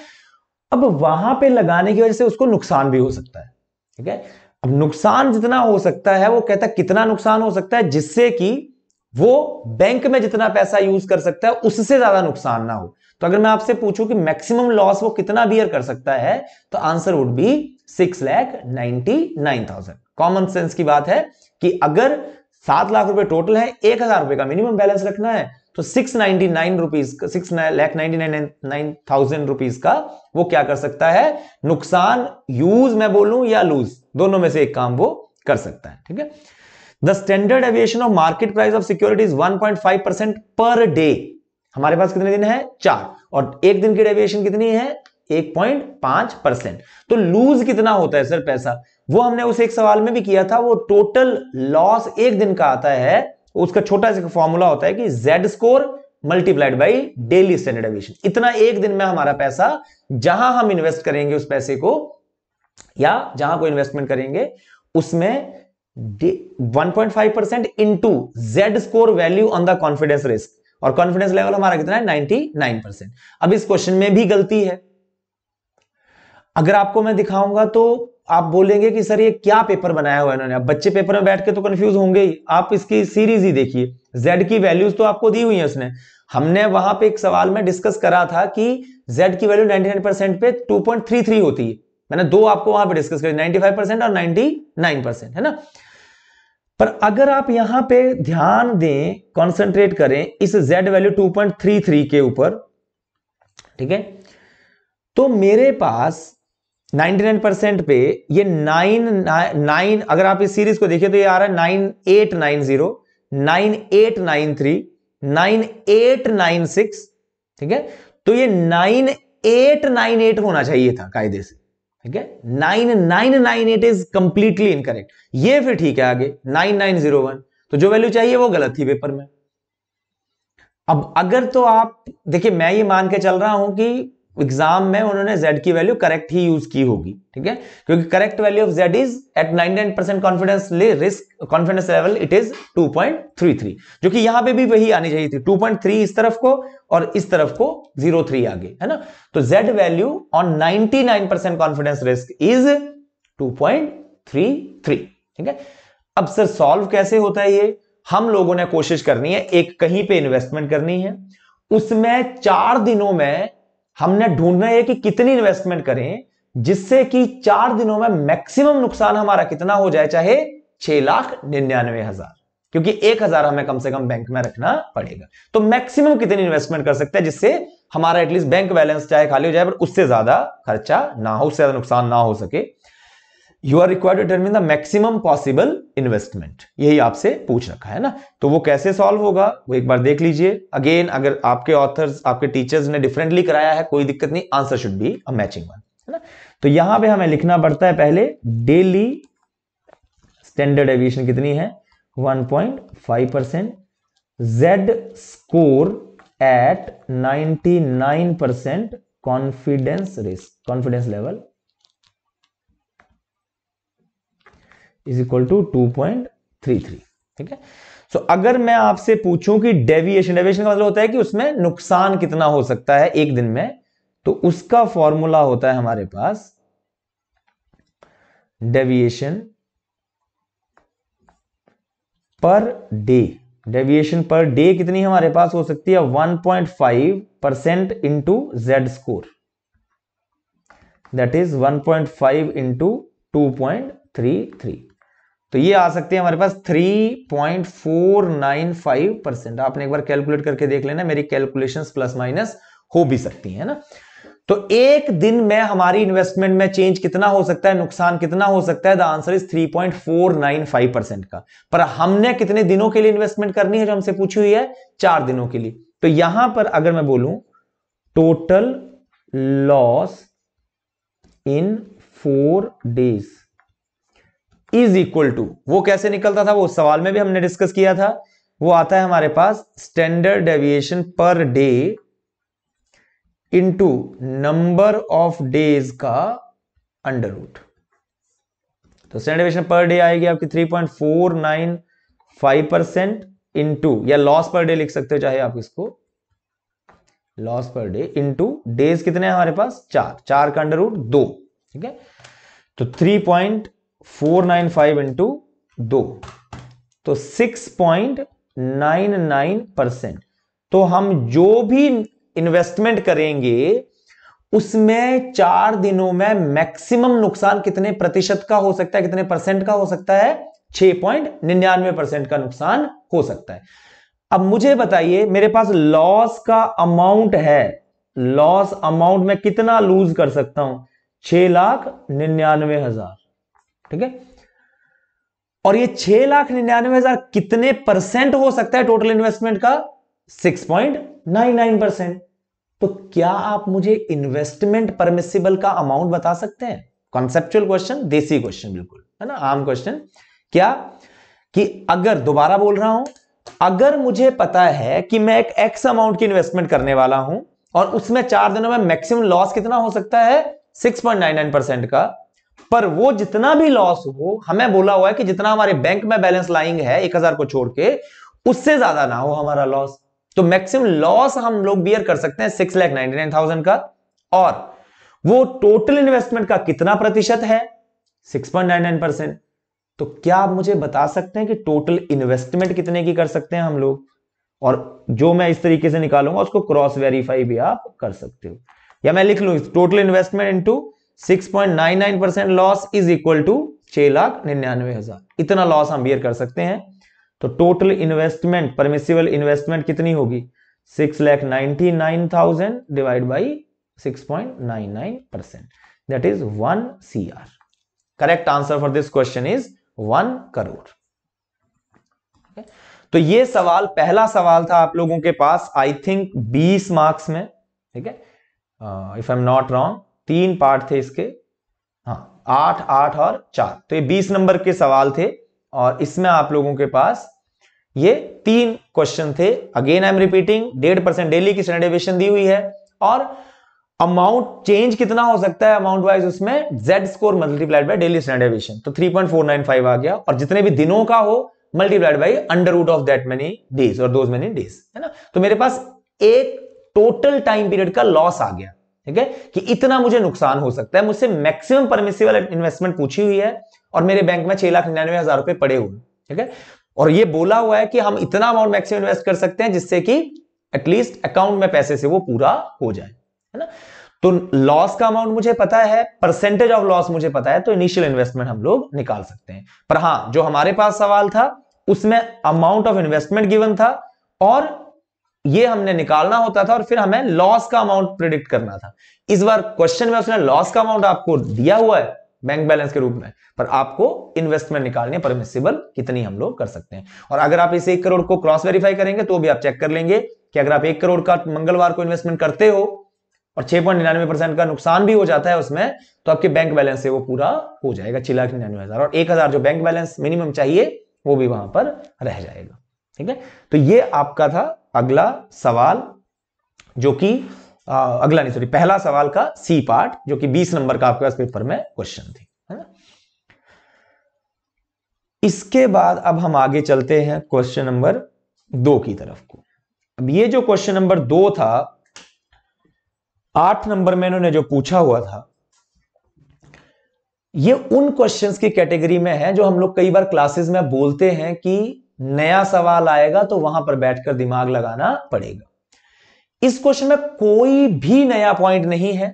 अब वहां पे लगाने की वजह से उसको नुकसान भी हो सकता है, ठीक है। अब नुकसान जितना हो सकता है, वो कहता है कितना नुकसान हो सकता है, जिससे कि वो बैंक में जितना पैसा यूज कर सकता है उससे ज्यादा नुकसान ना हो। तो अगर मैं आपसे पूछूं कि मैक्सिमम लॉस वो कितना बियर कर सकता है, तो answer would be 6,99,000। Common sense की बात है कि अगर 7 लाख रुपए टोटल है, 1,000 रुपए का मिनिमम बैलेंस रखना है, तो 6,99,000 रुपीज का वो क्या कर सकता है? नुकसान, यूज मैं बोलूं या लूज, दोनों में से एक काम वो कर सकता है, ठीक है। The standard aviation of market price of securities 1.5% per day. हमारे पास कितने दिन है? 4, और एक दिन की डेविएशन कितनी है? 1.5%। तो लूज कितना होता है सर पैसा? वो हमने उस एक सवाल में भी किया था। वो टोटल लॉस एक दिन का आता है, उसका छोटा सा फॉर्मूला होता है कि Z score multiplied by daily standard aviation. इतना एक दिन में हमारा पैसा, जहां हम इन्वेस्ट करेंगे उस पैसे को, या जहां कोई इन्वेस्टमेंट करेंगे उसमें 1.5% into Z score value on the confidence risk, और कॉन्फिडेंस लेवल हमारा कितना है? 99%। अब इस क्वेश्चन में भी गलती है। अगर आपको मैं दिखाऊंगा तो आप बोलेंगे कि सर ये क्या पेपर बनाया हुआ है इन्होंने। अब बच्चे पेपर में बैठ के तो कंफ्यूज होंगे ही। आप इसकी सीरीज ही देखिए, Z की वैल्यूज तो आपको दी हुई है उसने। हमने वहां पे एक सवाल में डिस्कस करा था कि Z की वैल्यू 99% पे 2.33 होती है। मैंने 2 आपको वहां पे डिस्कस करी, 95% और 99%, है ना। पर अगर आप यहां पे ध्यान दें, कंसंट्रेट करें इस Z वैल्यू 2.33 के ऊपर, ठीक है, तो मेरे पास 99% पे ये 9 अगर आप इस सीरीज को देखिए तो ये आ रहा है 9890, 9893, 9896, ठीक है। तो ये 9898 होना चाहिए था कायदे से, ठीक है। 9998 इज कंप्लीटली इनकरेक्ट। ये फिर ठीक है आगे 9901, तो जो वैल्यू चाहिए वो गलत थी पेपर में। अब अगर तो आप देखिए, मैं ये मान के चल रहा हूं कि एग्जाम में उन्होंने z की वैल्यू करेक्ट ही यूज की होगी, ठीक है, क्योंकि correct value of z is at 99% confidence level it is 2.33, जो कि यहां पे भी वही आनी चाहिए थी, 2.3 इस तरफ को और इस तरफ को 0.3 आगे, है ना। तो z value on 99% confidence risk is 2.33, ठीक है। अब सर सॉल्व कैसे होता है ये, हम लोगों ने कोशिश करनी है, एक कहीं पे इन्वेस्टमेंट करनी है, उसमें 4 दिनों में हमने ढूंढना है कि कितनी इन्वेस्टमेंट करें जिससे कि 4 दिनों में मैक्सिमम नुकसान हमारा कितना हो जाए, चाहे 6,99,000, क्योंकि 1,000 हमें कम से कम बैंक में रखना पड़ेगा। तो मैक्सिमम कितनी इन्वेस्टमेंट कर सकते हैं जिससे हमारा एटलीस्ट बैंक बैलेंस चाहे खाली हो जाए पर उससे ज्यादा खर्चा ना हो, उससे ज्यादा नुकसान ना हो सके। You are required to determine the maximum possible investment, यही आपसे पूछ रखा है ना। तो वो कैसे सॉल्व होगा वो एक बार देख लीजिए। अगेन अगर आपके ऑथर्स, आपके टीचर्स ने डिफरेंटली कराया है कोई दिक्कत नहीं, answer should be a matching one, है ना। तो यहां पे हमें लिखना पड़ता है पहले डेली स्टैंडर्ड डेविएशन कितनी है 1.5%, Z score at 99% confidence level is equal to 2.33, ठीक है। सो अगर मैं आपसे पूछूं कि डेविएशन का मतलब होता है कि उसमें नुकसान कितना हो सकता है एक दिन में, तो उसका फॉर्मूला होता है हमारे पास deviation per day. Deviation per day कितनी हमारे पास हो सकती है 1.5% into Z score, that is 1.5 into 2.33, तो ये आ सकती है हमारे पास 3.495%। आपने एक बार कैलकुलेट करके देख लेना, मेरी कैलकुलेशंस प्लस माइनस हो भी सकती है ना। तो एक दिन में हमारी इन्वेस्टमेंट में चेंज कितना हो सकता है, नुकसान कितना हो सकता है, द आंसर इज 3.495% का। पर हमने कितने दिनों के लिए इन्वेस्टमेंट करनी है जो हमसे पूछी हुई है, 4 दिनों के लिए। तो यहां पर अगर मैं बोलूं total loss in 4 days is equal to, वो कैसे निकलता था वो सवाल में भी हमने डिस्कस किया था, वो आता है हमारे पास standard deviation per day into number of days का अंडर रूट। तो स्टैंडर्ड डेविएशन पर डे आएगी आपकी 3.495% इंटू, या लॉस पर डे लिख सकते हो चाहे आप इसको, लॉस पर डे इंटू डेज कितने हैं हमारे पास 4 का अंडर रूट 2, ठीक है। तो 3.495 इंटू 2 तो 6.99%। तो हम जो भी इन्वेस्टमेंट करेंगे उसमें 4 दिनों में मैक्सिमम नुकसान कितने प्रतिशत का हो सकता है, कितने परसेंट का हो सकता है, 6.99% का नुकसान हो सकता है। अब मुझे बताइए मेरे पास लॉस का अमाउंट है, लॉस अमाउंट में कितना लूज कर सकता हूं, 6,99,000, ठीक है। और ये 6,99,000 कितने परसेंट हो सकता है टोटल इन्वेस्टमेंट का, 6.99%। तो क्या आप मुझे इन्वेस्टमेंट परमिसिबल का अमाउंट बता सकते हैं? कॉन्सेप्चुअल क्वेश्चन, देसी क्वेश्चन बिल्कुल, है ना, आम क्वेश्चन। क्या कि अगर, दोबारा बोल रहा हूं, अगर मुझे पता है कि मैं एक एक्स अमाउंट की इन्वेस्टमेंट करने वाला हूं और उसमें 4 दिनों में मैक्सिमम लॉस कितना हो सकता है 6.99% का, पर वो जितना भी लॉस हो, हमें बोला हुआ है कि जितना हमारे बैंक में बैलेंस लाइंग है 1,000 को छोड़ के, उससे ज्यादा ना हो हमारा लॉस। तो मैक्सिमम लॉस हम लोग बियर कर सकते हैं 6,99,000 का, और वो टोटल इन्वेस्टमेंट का कितना प्रतिशत है 6.99%। तो क्या आप मुझे बता सकते हैं कि टोटल इन्वेस्टमेंट कितने की कर सकते हैं हम लोग? और जो मैं इस तरीके से निकालूंगा उसको क्रॉस वेरीफाई भी आप कर सकते हो, या मैं लिख लूं total investment into 6.99% loss is equal to 6,99,000, इतना लॉस हम बियर कर सकते हैं। तो टोटल इन्वेस्टमेंट, परमिसिबल इन्वेस्टमेंट कितनी होगी, 6,99,000 divide by 6.99%, that is 1 CR। Correct answer for this question is 1 crore. तो ये सवाल, पहला सवाल था आप लोगों के पास आई थिंक 20 मार्क्स में, ठीक है, if I am not wrong, 3 part थे इसके, हाँ 8, 8 और 4, तो ये 20 नंबर के सवाल थे और इसमें आप लोगों के पास ये 3 क्वेश्चन थे। Again I am repeating, 1.5% daily की स्टैंडर्ड डेविएशन दी हुई है और अमाउंट चेंज कितना हो सकता है अमाउंट वाइज, उसमें Z score multiplied by daily standard deviation, तो 3.495 आ गया, और जितने भी दिनों का हो multiplied by under root of that many days और दोज मेनी डेज, है ना। तो मेरे पास एक टोटल टाइम पीरियड का लॉस आ गया, ठीक है, कि इतना मुझे नुकसान हो सकता है। मुझसे मैक्सिमम परमिसिबल इन्वेस्टमेंट पूछी हुई है और मेरे बैंक में 6,99,000 रुपए पड़े हुए, ठीक है, और ये बोला हुआ है कि हम इतना अमाउंट मैक्सिमम इन्वेस्ट कर सकते हैं जिससे कि एटलीस्ट अकाउंट में पैसे से वो पूरा हो जाए, है ना। तो लॉस का अमाउंट मुझे पता है, परसेंटेज ऑफ लॉस मुझे पता है, तो इनिशियल इन्वेस्टमेंट हम लोग निकाल सकते हैं। पर हां, जो हमारे पास सवाल था उसमें अमाउंट ऑफ इन्वेस्टमेंट गिवन था और ये हमने निकालना होता था और फिर हमें लॉस का अमाउंट प्रिडिक्ट करना था। इस बार क्वेश्चन में उसने लॉस का अमाउंट आपको दिया हुआ है बैंक बैलेंस के रूप में, पर आपको इन्वेस्टमेंट निकालनी है परमिसिबल कितनी हम लोग कर सकते हैं। और अगर आप इस 1 करोड़ को क्रॉस वेरीफाई करेंगे तो भी आप चेक कर लेंगे कि अगर आप 1 करोड़ का मंगलवार को इन्वेस्टमेंट करते हो और 6.99% का नुकसान भी हो जाता है उसमें, तो आपके बैंक बैलेंस से वो पूरा हो जाएगा 6,99,000, और 1,000 जो बैंक बैलेंस मिनिमम चाहिए वो भी वहां पर रह जाएगा, ठीक है। तो ये आपका था अगला सवाल, जो कि अगला नहीं सॉरी पहला सवाल का सी पार्ट, जो कि 20 नंबर का आपके पास पेपर में क्वेश्चन थी, है ना। इसके बाद अब हम आगे चलते हैं क्वेश्चन नंबर 2 की तरफ को। अब ये जो क्वेश्चन नंबर 2 था, 8 नंबर में इन्होंने जो पूछा हुआ था, ये उन क्वेश्चंस की कैटेगरी में है जो हम लोग कई बार क्लासेस में बोलते हैं कि नया सवाल आएगा तो वहां पर बैठकर दिमाग लगाना पड़ेगा। इस क्वेश्चन में कोई भी नया पॉइंट नहीं है,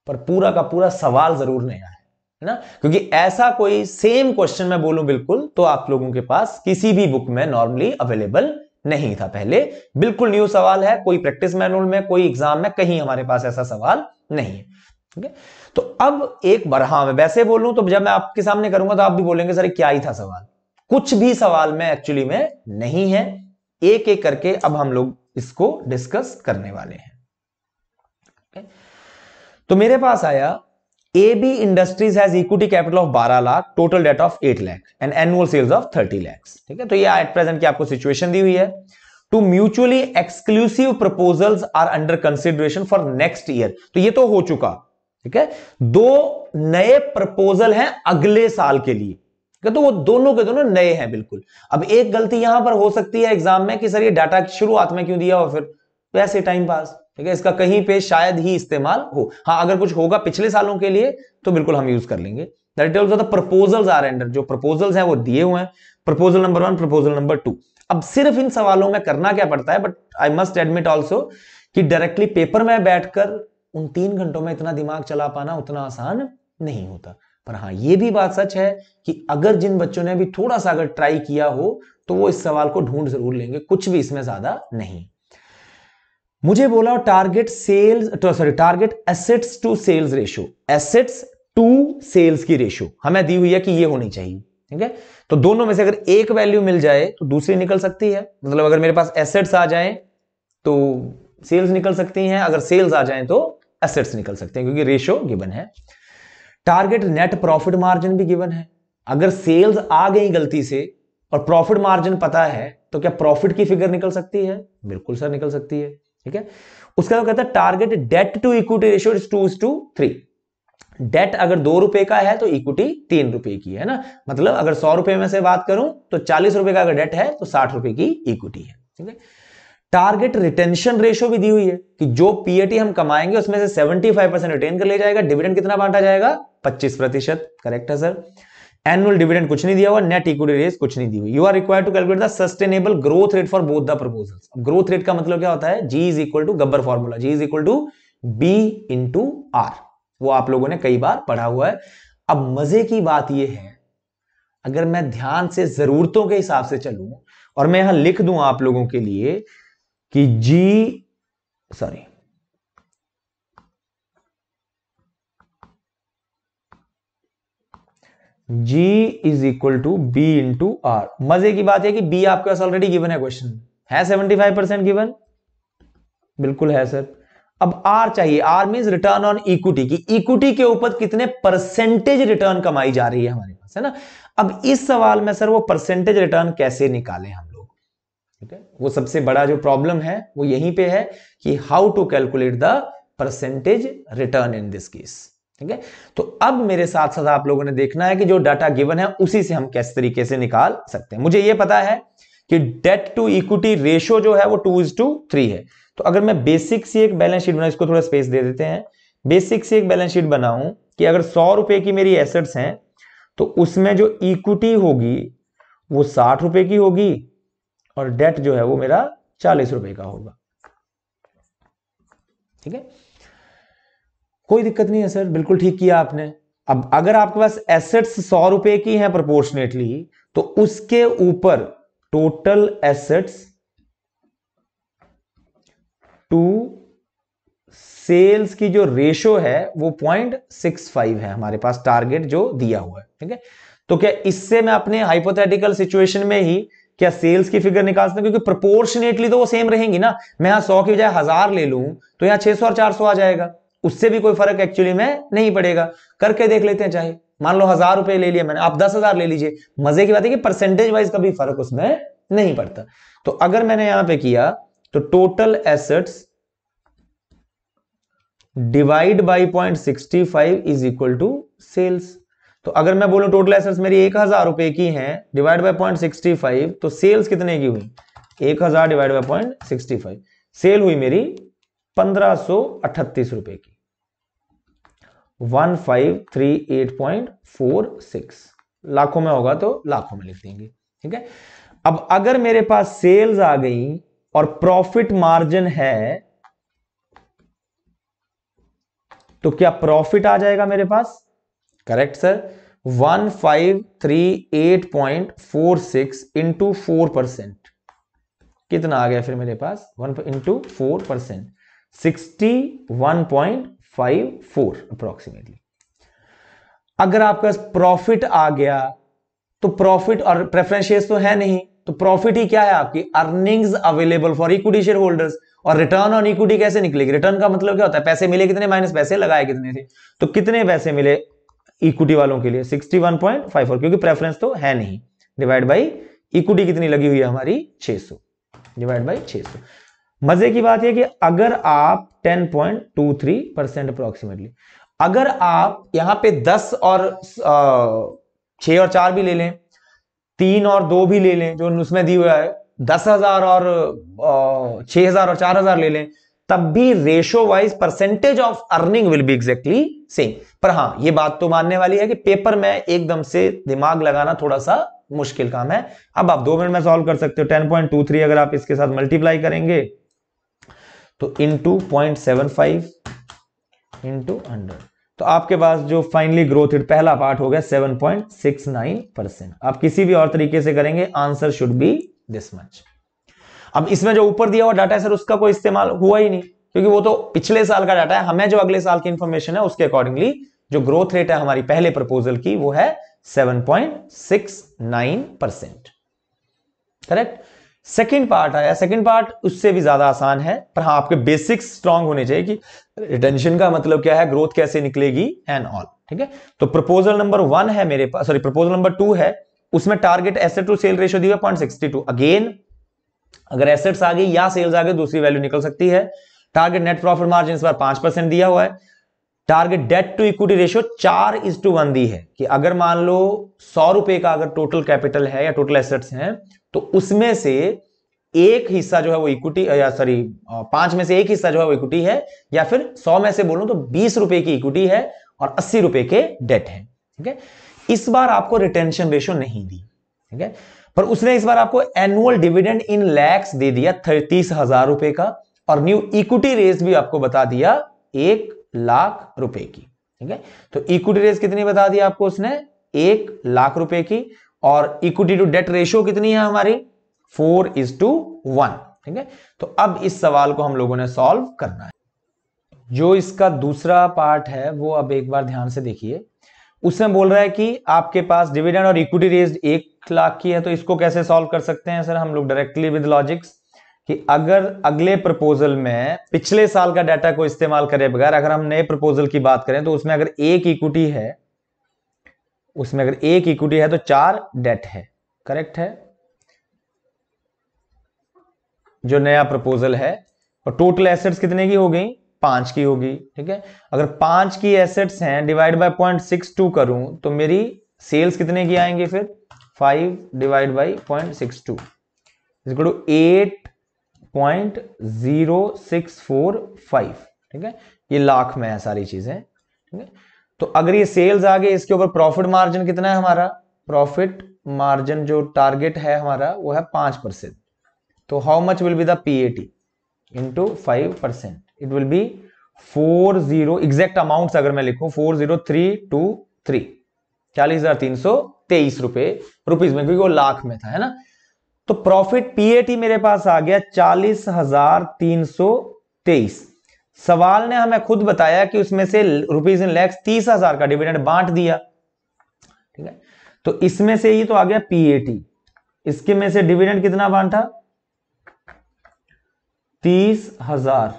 पर पूरा का पूरा सवाल जरूर नया है ना, क्योंकि ऐसा कोई सेम क्वेश्चन मैं बोलूं बिल्कुल तो आप लोगों के पास किसी भी बुक में नॉर्मली अवेलेबल नहीं था पहले। बिल्कुल न्यू सवाल है, कोई प्रैक्टिस मैनुअल में, कोई एग्जाम में कहीं हमारे पास ऐसा सवाल नहीं है, ठीक है। तो अब एक बार हाँ मैं वैसे बोलूं तो जब मैं आपके सामने करूंगा तो आप भी बोलेंगे सर क्या ही था सवाल, कुछ भी सवाल में एक्चुअली में नहीं है। एक एक करके अब हम लोग इसको डिस्कस करने वाले हैं। तो मेरे पास आया AB industries has equity capital of 12 lakh, total debt of 8 lakh and annual sales of 30 lakh, ठीक है। तो ये एट प्रेजेंट की आपको सिचुएशन दी हुई है। Two mutually exclusive proposals are under consideration for next year, तो ये तो हो चुका, ठीक है। 2 नए प्रपोजल हैं अगले साल के लिए, तो वो दोनों के दोनों नए हैं बिल्कुल। अब एक गलती यहां पर हो सकती है एग्जाम में कि सर ये डाटा शुरुआत में क्यों दिया हो, फिर वैसे टाइम पास, ठीक है, इसका कहीं पे शायद ही इस्तेमाल हो। हाँ अगर कुछ होगा पिछले सालों के लिए तो बिल्कुल हम यूज कर लेंगे। That is the proposals are under, जो प्रपोजल्स हैं वो दिए हुए हैं, प्रपोजल नंबर 1, प्रपोजल नंबर 2। अब सिर्फ इन सवालों में करना क्या पड़ता है, but I must admit also कि डायरेक्टली पेपर में बैठकर उन 3 घंटों में इतना दिमाग चला पाना उतना आसान नहीं होता। पर हाँ ये भी बात सच है कि अगर जिन बच्चों ने भी थोड़ा सा अगर ट्राई किया हो तो वो इस सवाल को ढूंढ जरूर लेंगे, कुछ भी इसमें ज्यादा नहीं। मुझे बोला target assets to sales ratio, assets to sales की रेशियो हमें दी हुई है कि ये होनी चाहिए, ठीक है। तो दोनों में से अगर एक वैल्यू मिल जाए तो दूसरी निकल सकती है, मतलब अगर मेरे पास एसेट्स आ जाए तो सेल्स निकल सकती हैं, अगर सेल्स आ जाए तो एसेट्स निकल सकते हैं, क्योंकि रेशियो गिवन है। टारगेट नेट प्रॉफिट मार्जिन भी गिवन है, अगर सेल्स आ गई गलती से और प्रॉफिट मार्जिन पता है तो क्या प्रॉफिट की फिगर निकल सकती है? बिल्कुल सर निकल सकती है, ठीक है। उसका कहता है target debt to equity ratio is 2:3। Debt अगर 2 रुपए का है तो इक्विटी 3 रुपए की है ना, मतलब अगर 100 रुपए में से बात करूं तो 40 रुपए का अगर डेट है तो 60 रुपए की इक्विटी है, ठीक है। टारगेट रिटेंशन रेशियो भी दी हुई है कि जो पीएटी हम कमाएंगे उसमें से 75% रिटेन कर ले जाएगा, डिविडेंड कितना बांटा जाएगा? 25%, करेक्ट है सर। एनुअल डिविडेंड कुछ नहीं दिया हुआ, नेट इक्विटी रेस कुछ नहीं दी हुई। You are required to calculate the sustainable growth rate for both the proposals. Growth rate का मतलब क्या होता है? G is equal to Gabbar formula, G is equal to B into R, वो आप लोगों ने कई बार पढ़ा हुआ है। अब मजे की बात यह है, अगर मैं ध्यान से जरूरतों के हिसाब से चलूं और मैं यहां लिख दूं आप लोगों के लिए कि G is equal to B into R. मजे की बात है कि बी आपके पास ऑलरेडी गिवन है, क्वेश्चन है 75% गिवन, बिल्कुल है सर। अब आर चाहिए, R means return on equity, की इक्विटी के ऊपर कितने परसेंटेज रिटर्न कमाई जा रही है हमारे पास, है ना। अब इस सवाल में सर वो परसेंटेज रिटर्न कैसे निकालें हम लोग, ठीक है। वो सबसे बड़ा जो प्रॉब्लम है वो यहीं पे है कि how to calculate the percentage return in this case. ठीक है, तो अब मेरे साथ साथ आप लोगों ने देखना है कि जो डाटा गिवन है उसी से हम किस तरीके से निकाल सकते हैं। मुझे यह पता है कि डेट टू इक्विटी रेशियो जो है वो 2:3 है। तो अगर मैं बेसिक सी एक बैलेंस शीट बनाऊं, इसको थोड़ा स्पेस दे देते हैं, बेसिक सी एक बैलेंस शीट बनाऊं कि अगर 100 रुपए की मेरी एसेट्स हैं तो उसमें जो इक्विटी होगी वो 60 रुपए की होगी और डेट जो है वो मेरा 40 रुपए का होगा। ठीक है, कोई दिक्कत नहीं है सर, बिल्कुल ठीक किया आपने। अब अगर आपके पास एसेट्स 100 रुपए की हैं प्रोपोर्शनेटली, तो उसके ऊपर टोटल एसेट्स टू सेल्स की जो रेशो है वो 0.65 है, हमारे पास टारगेट जो दिया हुआ है। ठीक है, तो क्या इससे मैं अपने हाइपोथेटिकल सिचुएशन में ही क्या सेल्स की फिगर निकाल सकता हूं? क्योंकि प्रोपोर्शनेटली तो वो सेम रहेंगी ना। मैं यहां 100 की बजाय 1000 ले लूं तो यहां 600 और 400 आ जाएगा, उससे भी कोई फर्क एक्चुअली में नहीं पड़ेगा। करके देख लेते हैं, चाहे मान लो 1000 रुपए ले लिया मैंने, आप 10,000 ले लीजिए। मजे की बात है कि परसेंटेज वाइज कभी फर्क उसमें नहीं पड़ता। तो अगर मैंने यहां पे किया तो total assets divide by 0.65 is equal to sales. तो अगर मैं बोलूं टोटल एसेट्स मेरी 1000 रुपए की हैं, डिवाइड बाय 0.65, तो सेल्स कितने की हुई? 1000 डिवाइड बाय 0.65, सेल हुई मेरी 1538 रुपए की, 1538.46। लाखों में होगा तो लाखों में लिख देंगे। ठीक है, अब अगर मेरे पास सेल्स आ गई और प्रॉफिट मार्जिन है तो क्या प्रॉफिट आ जाएगा मेरे पास? करेक्ट सर, 1538.46 इंटू 4%, कितना आ गया फिर मेरे पास? 1 इंटू 4%, 61.54 अप्रोक्सीमेटली। अगर आपके पास प्रॉफिट आ गया तो प्रॉफिट और प्रेफरेंस शेयर्स तो है नहीं, तो प्रॉफिट ही क्या है आपकी? Earnings available for equity share holders. और रिटर्न ऑन इक्विटी कैसे निकलेगी? रिटर्न का मतलब क्या होता है? पैसे मिले कितने माइनस पैसे लगाए कितने थे। तो कितने पैसे मिले इक्विटी वालों के लिए? 61.54, क्योंकि प्रेफरेंस तो है नहीं, डिवाइड बाई इक्विटी कितनी लगी हुई है हमारी? 600, डिवाइड बाई 600। मजे की बात है कि अगर आप 10.23% अप्रोक्सीमेटली, अगर आप यहां पे 10 और 6 और 4 भी ले लें, 3 और 2 भी ले लें, जो उसमें दी हुआ है 10,000 और 6,000 और 4,000 ले लें, तब भी ratio wise percentage of earning will be exactly same. पर हां, ये बात तो मानने वाली है कि पेपर में एकदम से दिमाग लगाना थोड़ा सा मुश्किल काम है। अब आप 2 मिनट में सॉल्व कर सकते हो। 10.23 अगर आप इसके साथ मल्टीप्लाई करेंगे तो इंटू 0.75 इंटू 100, तो आपके पास जो फाइनली ग्रोथ रेट पहला पार्ट हो गया 7.69%। आप किसी भी और तरीके से करेंगे, answer should be this much. अब इसमें जो ऊपर दिया हुआ डाटा है सर, उसका कोई इस्तेमाल हुआ ही नहीं, क्योंकि वो तो पिछले साल का डाटा है। हमें जो अगले साल की इंफॉर्मेशन है उसके अकॉर्डिंगली जो ग्रोथ रेट है हमारी पहले प्रपोजल की वो है 7.69%। करेक्ट। सेकेंड पार्ट आया, सेकेंड पार्ट उससे भी ज्यादा आसान है, पर हाँ आपके बेसिक्स स्ट्रांग होने चाहिए कि रिटेंशन का मतलब क्या है, ग्रोथ कैसे निकलेगी एंड ऑल। ठीक है, तो प्रपोजल नंबर 1 है मेरे पास, सॉरी प्रपोजल नंबर 2 है, उसमें target asset to sale ratio दिया 0.62। अगेन अगर एसेट्स आ गई या सेल्स आ गई दूसरी वैल्यू निकल सकती है। टारगेट नेट प्रॉफिट मार्जिन इस बार 5% दिया हुआ है। Target debt to equity ratio 4:1 दी है कि अगर मान लो 100 रुपए का अगर टोटल कैपिटल है या टोटल एसेट्स हैं, तो उसमें से एक हिस्सा जो है वो इक्विटी, या सॉरी 5 में से एक हिस्सा जो है वो इक्विटी है, या फिर 100 में से बोलूं तो 20 रुपए की इक्विटी है और 80 रुपए के डेट है। ठीक है, इस बार आपको रिटेंशन रेशियो नहीं दी। ठीक है, पर उसने इस बार आपको एनुअल डिविडेंड इन लैक्स दे दिया 30,000 रुपए का, और न्यू इक्विटी रेस भी आपको बता दिया 1 लाख रुपए की। ठीक है, तो इक्विटी रेस कितनी बता दी आपको उसने? 1 लाख रुपए की। और इक्विटी टू डेट रेशियो कितनी है हमारी? 4:1। ठीक है, तो अब इस सवाल को हम लोगों ने सॉल्व करना है। जो इसका दूसरा पार्ट है वो अब एक बार ध्यान से देखिए। उसमें बोल रहा है कि आपके पास डिविडेंड और इक्विटी रेज्ड 1 लाख की है, तो इसको कैसे सॉल्व कर सकते हैं सर हम लोग? डायरेक्टली विद लॉजिक्स, कि अगर अगले प्रपोजल में पिछले साल का डाटा को इस्तेमाल करे बगैर अगर हम नए प्रपोजल की बात करें, तो उसमें अगर एक इक्विटी है, उसमें अगर एक इक्विटी है तो 4 डेट है। करेक्ट है, जो नया प्रपोजल है। और टोटल एसेट्स कितने की हो गई? 5 की होगी, ठीक है। अगर 5 की एसेट्स हैं, डिवाइड बाय 0.62 करूं तो मेरी सेल्स कितने की आएंगे फिर 5 डिवाइड बाई 0.62 इक्वल टू 8.0645, ठीक है। ये लाख में है सारी चीजें, ठीक है। तो अगर ये सेल्स आ गए, इसके ऊपर प्रॉफिट मार्जिन कितना है हमारा, प्रॉफिट मार्जिन जो टारगेट है हमारा वो है 5%। तो how much will be the PAT into 5%, it will be 40, exact amount अगर मैं लिखूं 40323, 40,323 रुपीज में, क्योंकि वो लाख में था, है ना। तो प्रॉफिट पीएटी मेरे पास आ गया 40,323। सवाल ने हमें खुद बताया कि उसमें से रुपीज इन लैक्स 30,000 का डिविडेंड बांट दिया, ठीक है। तो इसमें से ही तो आ गया पीएटी, इसके में से डिविडेंड कितना बांटा 30,000।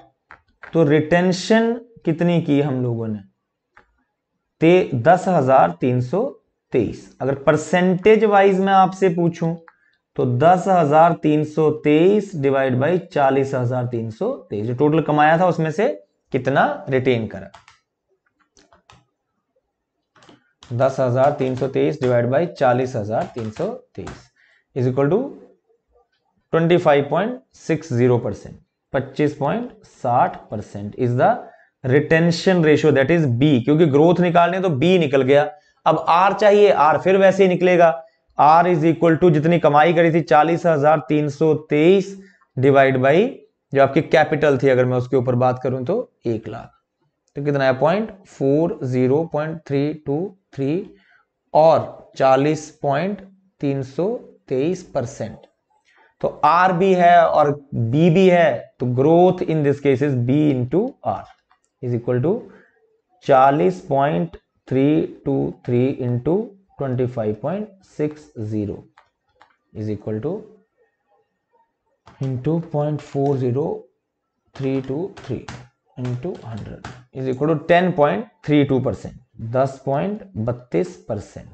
तो रिटेंशन कितनी की हम लोगों ने 10,323। अगर परसेंटेज वाइज मैं आपसे पूछूं तो 10,323 डिवाइड बाई 40,323, जो टोटल कमाया था उसमें से कितना रिटेन करा, 10,323 divide by 40,323 is equal to 25.60%, 25.60% is the retention ratio, that is B. क्योंकि ग्रोथ निकालने तो बी निकल गया, अब आर चाहिए, आर फिर वैसे ही निकलेगा, आर इज इक्वल टू जितनी कमाई करी थी 40,323 डिवाइड बाई जो आपकी कैपिटल थी, अगर मैं उसके ऊपर बात करूं तो 1 लाख, तो कितना है 0.40.323 और 40.323%। तो आर भी है और बी भी है, तो growth in this case is B into R is equal to 40.323 into 25.60 is equal to into 0.40323 into 100 is equal to 10.32%, 10.32%।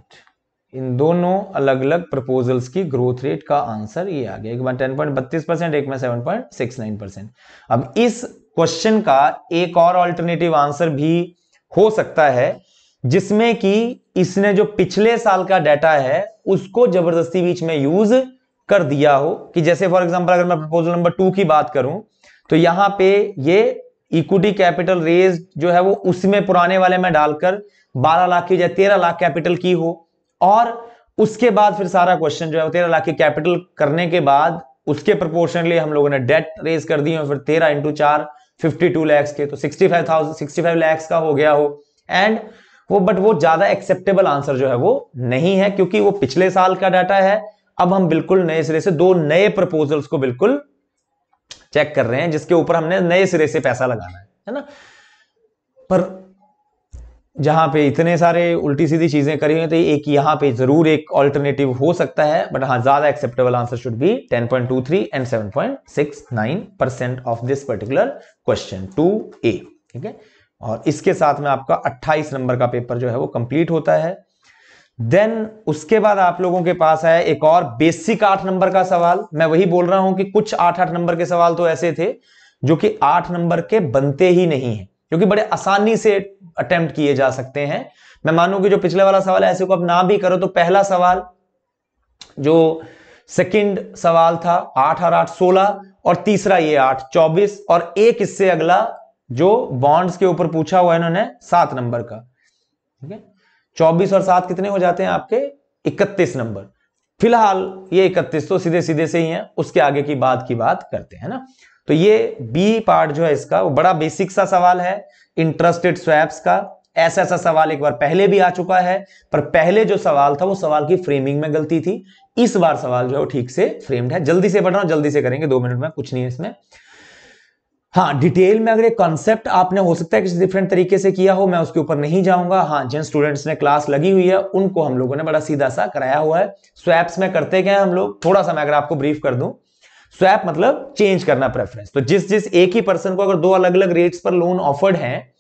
इन दोनों अलग अलग प्रपोजल्स की ग्रोथ रेट का आंसर ये आ गया, एक बार 10.32%, एक में 7.69%। अब इस क्वेश्चन का एक और ऑल्टरनेटिव आंसर भी हो सकता है, जिसमें कि इसने जो पिछले साल का डाटा है उसको जबरदस्ती बीच में यूज कर दिया हो, कि जैसे फॉर एग्जांपल अगर मैं प्रपोजल नंबर 2 की बात करूं तो यहां पे ये इक्विटी कैपिटल रेज जो है वो उसमें पुराने वाले में डालकर 12 लाख की या 13 लाख कैपिटल की हो, और उसके बाद फिर सारा क्वेश्चन जो है 13 लाख की कैपिटल करने के बाद उसके प्रोपोर्शनली हम लोगों ने डेट रेज कर दी हो, फिर 13 इंटू 4 52 लैक्स के, तो 65 लैक्स का हो गया हो। एंड वो ज्यादा एक्सेप्टेबल आंसर जो है वो नहीं है, क्योंकि वो पिछले साल का डाटा है। अब हम बिल्कुल नए सिरे से 2 नए प्रपोजल्स को बिल्कुल चेक कर रहे हैं, जिसके ऊपर हमने नए सिरे से पैसा लगाना है ना। पर जहां पे इतने सारे उल्टी सीधी चीजें करी हुई, तो एक यहां पे जरूर एक ऑल्टरनेटिव हो सकता है, बट हाँ ज्यादा acceptable answer should be 10.23 and 7.69% of this particular question 2A, ठीक है। और इसके साथ में आपका 28 नंबर का पेपर जो है वो कंप्लीट होता है। देन उसके बाद आप लोगों के पास है एक और बेसिक 8 नंबर का सवाल। मैं वही बोल रहा हूं कि कुछ 8 नंबर के सवाल तो ऐसे थे जो कि 8 नंबर के बनते ही नहीं है, क्योंकि बड़े आसानी से अटेम्प्ट किए जा सकते हैं। मैं मानूं कि जो पिछले वाला सवाल है ऐसे को अब ना भी करो, तो पहला सवाल जो सेकंड सवाल था 8 और 8 16, और तीसरा ये 8 24, और एक इससे अगला जो बॉन्ड्स के ऊपर पूछा हुआ है इन्होंने 7 नंबर का, ठीक है। 24 और 7 कितने हो जाते हैं आपके 31 नंबर। फिलहाल ये 31 तो सीधे सीधे से ही है, उसके आगे की बात करते हैं ना। तो ये बी पार्ट जो है इसका वो बड़ा बेसिक सा सवाल है, इंटरेस्टेड स्वैप्स का। ऐसा सवाल एक बार पहले भी आ चुका है, पर पहले जो सवाल था वो सवाल की फ्रेमिंग में गलती थी। इस बार सवाल जो है वो ठीक से फ्रेम्ड है। जल्दी से पढ़ रहा हूं, जल्दी से करेंगे, 2 मिनट में, कुछ नहीं है इसमें। हाँ, डिटेल में अगर एक कॉन्सेप्ट आपने हो सकता है किसी डिफरेंट तरीके से किया हो, मैं उसके ऊपर नहीं जाऊंगा। हाँ, जिन स्टूडेंट्स ने क्लास लगी हुई है उनको हम लोगों ने बड़ा सीधा सा कराया हुआ है। स्वैप्स में करते क्या है हम लोग, थोड़ा सा मैं अगर आपको ब्रीफ कर दूं, स्वैप मतलब चेंज करना प्रेफरेंस। तो जिस एक ही पर्सन को अगर 2 अलग अलग रेट्स पर लोन ऑफर्ड है,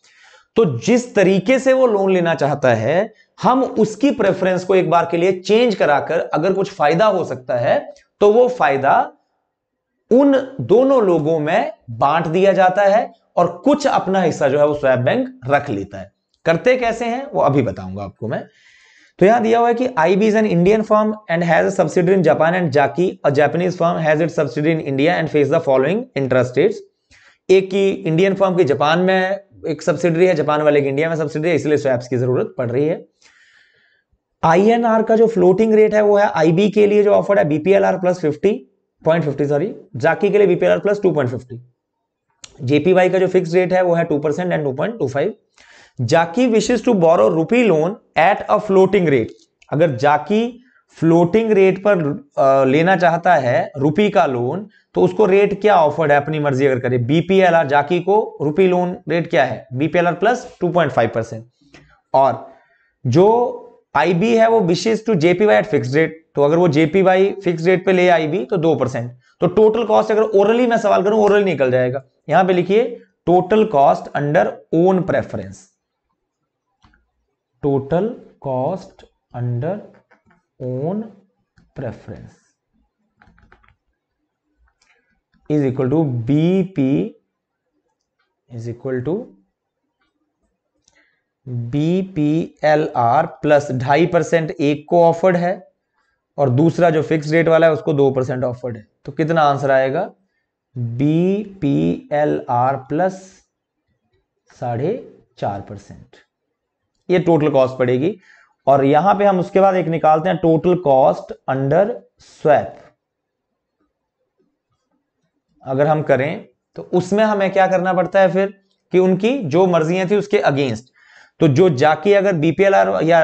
तो जिस तरीके से वो लोन लेना चाहता है हम उसकी प्रेफरेंस को एक बार के लिए चेंज कराकर अगर कुछ फायदा हो सकता है तो वो फायदा उन दोनों लोगों में बांट दिया जाता है और कुछ अपना हिस्सा जो है वो स्वैप बैंक रख लेता है। करते कैसे हैं वो अभी बताऊंगा आपको मैं। तो यहां दिया हुआ है कि IB is an Indian firm and has a subsidiary in Japan and जाकी a Japanese firm has its subsidiary in India and face the following interest rates. एक की इंडियन फर्म की जापान में एक सब्सिडरी है, जापान वाले की India में सब्सिडरी है, इसलिए स्वैप्स की जरूरत पड़ रही है। INR का जो फ्लोटिंग रेट है वो है IB के लिए जो ऑफर्ड है BPLR प्लस 50.50 सॉरी, जाकी के लिए BPLR प्लस 2.50। JPY का जो फिक्स रेट है वो है 2% एंड 2.25। जाकी wishes to borrow rupee loan at a floating rate. अगर जाकी फ्लोटिंग रेट पर लेना चाहता है रुपी का लोन, तो उसको रेट क्या ऑफर्ड है अपनी मर्जी अगर करे। BPLR जाकी को रुपी लोन रेट क्या है BPLR प्लस 2.5%। और जो IB है वो wishes to JPY at fix rate, तो अगर वो JPY फिक्स रेट पे ले IB तो 2%। तो टोटल कॉस्ट अगर ओरली मैं सवाल करूं ओरली निकल जाएगा। यहां पे लिखिए total cost under own preference, total cost under own preference is equal to BP is equal to BPLR plus 2.5% एक को ऑफर्ड है और दूसरा जो फिक्स रेट वाला है उसको 2% ऑफर्ड है। तो कितना आंसर आएगा BPLR प्लस 4.5%। ये टोटल कॉस्ट पड़ेगी। और यहां पे हम उसके बाद एक निकालते हैं टोटल कॉस्ट अंडर स्वैप। अगर हम करें तो उसमें हमें क्या करना पड़ता है फिर कि उनकी जो मर्जियां थी उसके अगेंस्ट। तो जो जाकी अगर BPLR या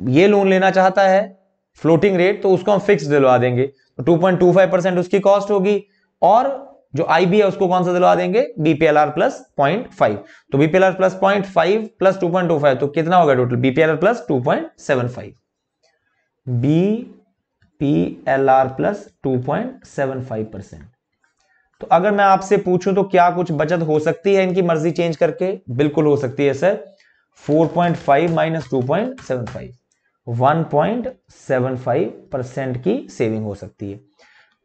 ये लोन लेना चाहता है फ्लोटिंग रेट, तो उसको हम फिक्स दिलवा देंगे, तो 2.25% उसकी कॉस्ट होगी। और जो IB है उसको कौन सा दिलवा देंगे BPLR प्लस 0.5। तो BPLR प्लस 0.5 प्लस 2.25 तो कितना होगा total BPLR plus 2.75। BPLR plus 2.75%। तो अगर मैं आपसे पूछूं तो क्या कुछ बचत हो सकती है इनकी मर्जी चेंज करके? बिल्कुल हो सकती है सर। 4.5 माइनस 2.75 1.75% की सेविंग हो सकती है।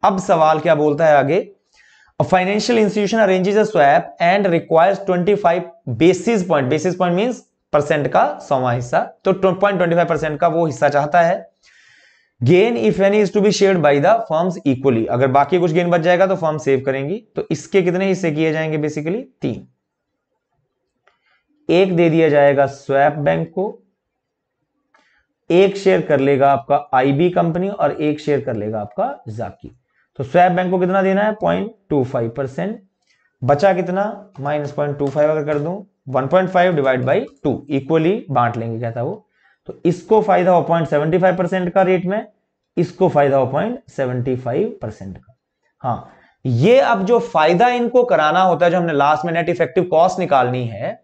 अब सवाल क्या बोलता है आगे, a financial institution arranges a swap and requires 25 basis point, basis point means percent का 100वां हिस्सा, तो 0.25% का वो हिस्सा चाहता है। Gain if any is to be shared by the firms equally, अगर बाकी कुछ गेन बच जाएगा तो फर्म सेव करेंगी। तो इसके कितने हिस्से किए जाएंगे बेसिकली 3। एक दे दिया जाएगा स्वैप बैंक को, एक शेयर कर लेगा आपका IB कंपनी और एक शेयर कर लेगा आपका जाकी। तो स्वैप बैंक को कितना देना है 0.25%। बचा कितना -0.25 अगर कर दूं 1.5 डिवाइड बाई 2 इक्वली बांट लेंगे कहता वो। तो इसको फायदा हो 0.75% का रेट में, इसको फायदा हो 0.75% का। हाँ, ये अब जो फायदा इनको कराना होता है, जो हमने लास्ट में नेट इफेक्टिव कॉस्ट निकालनी है,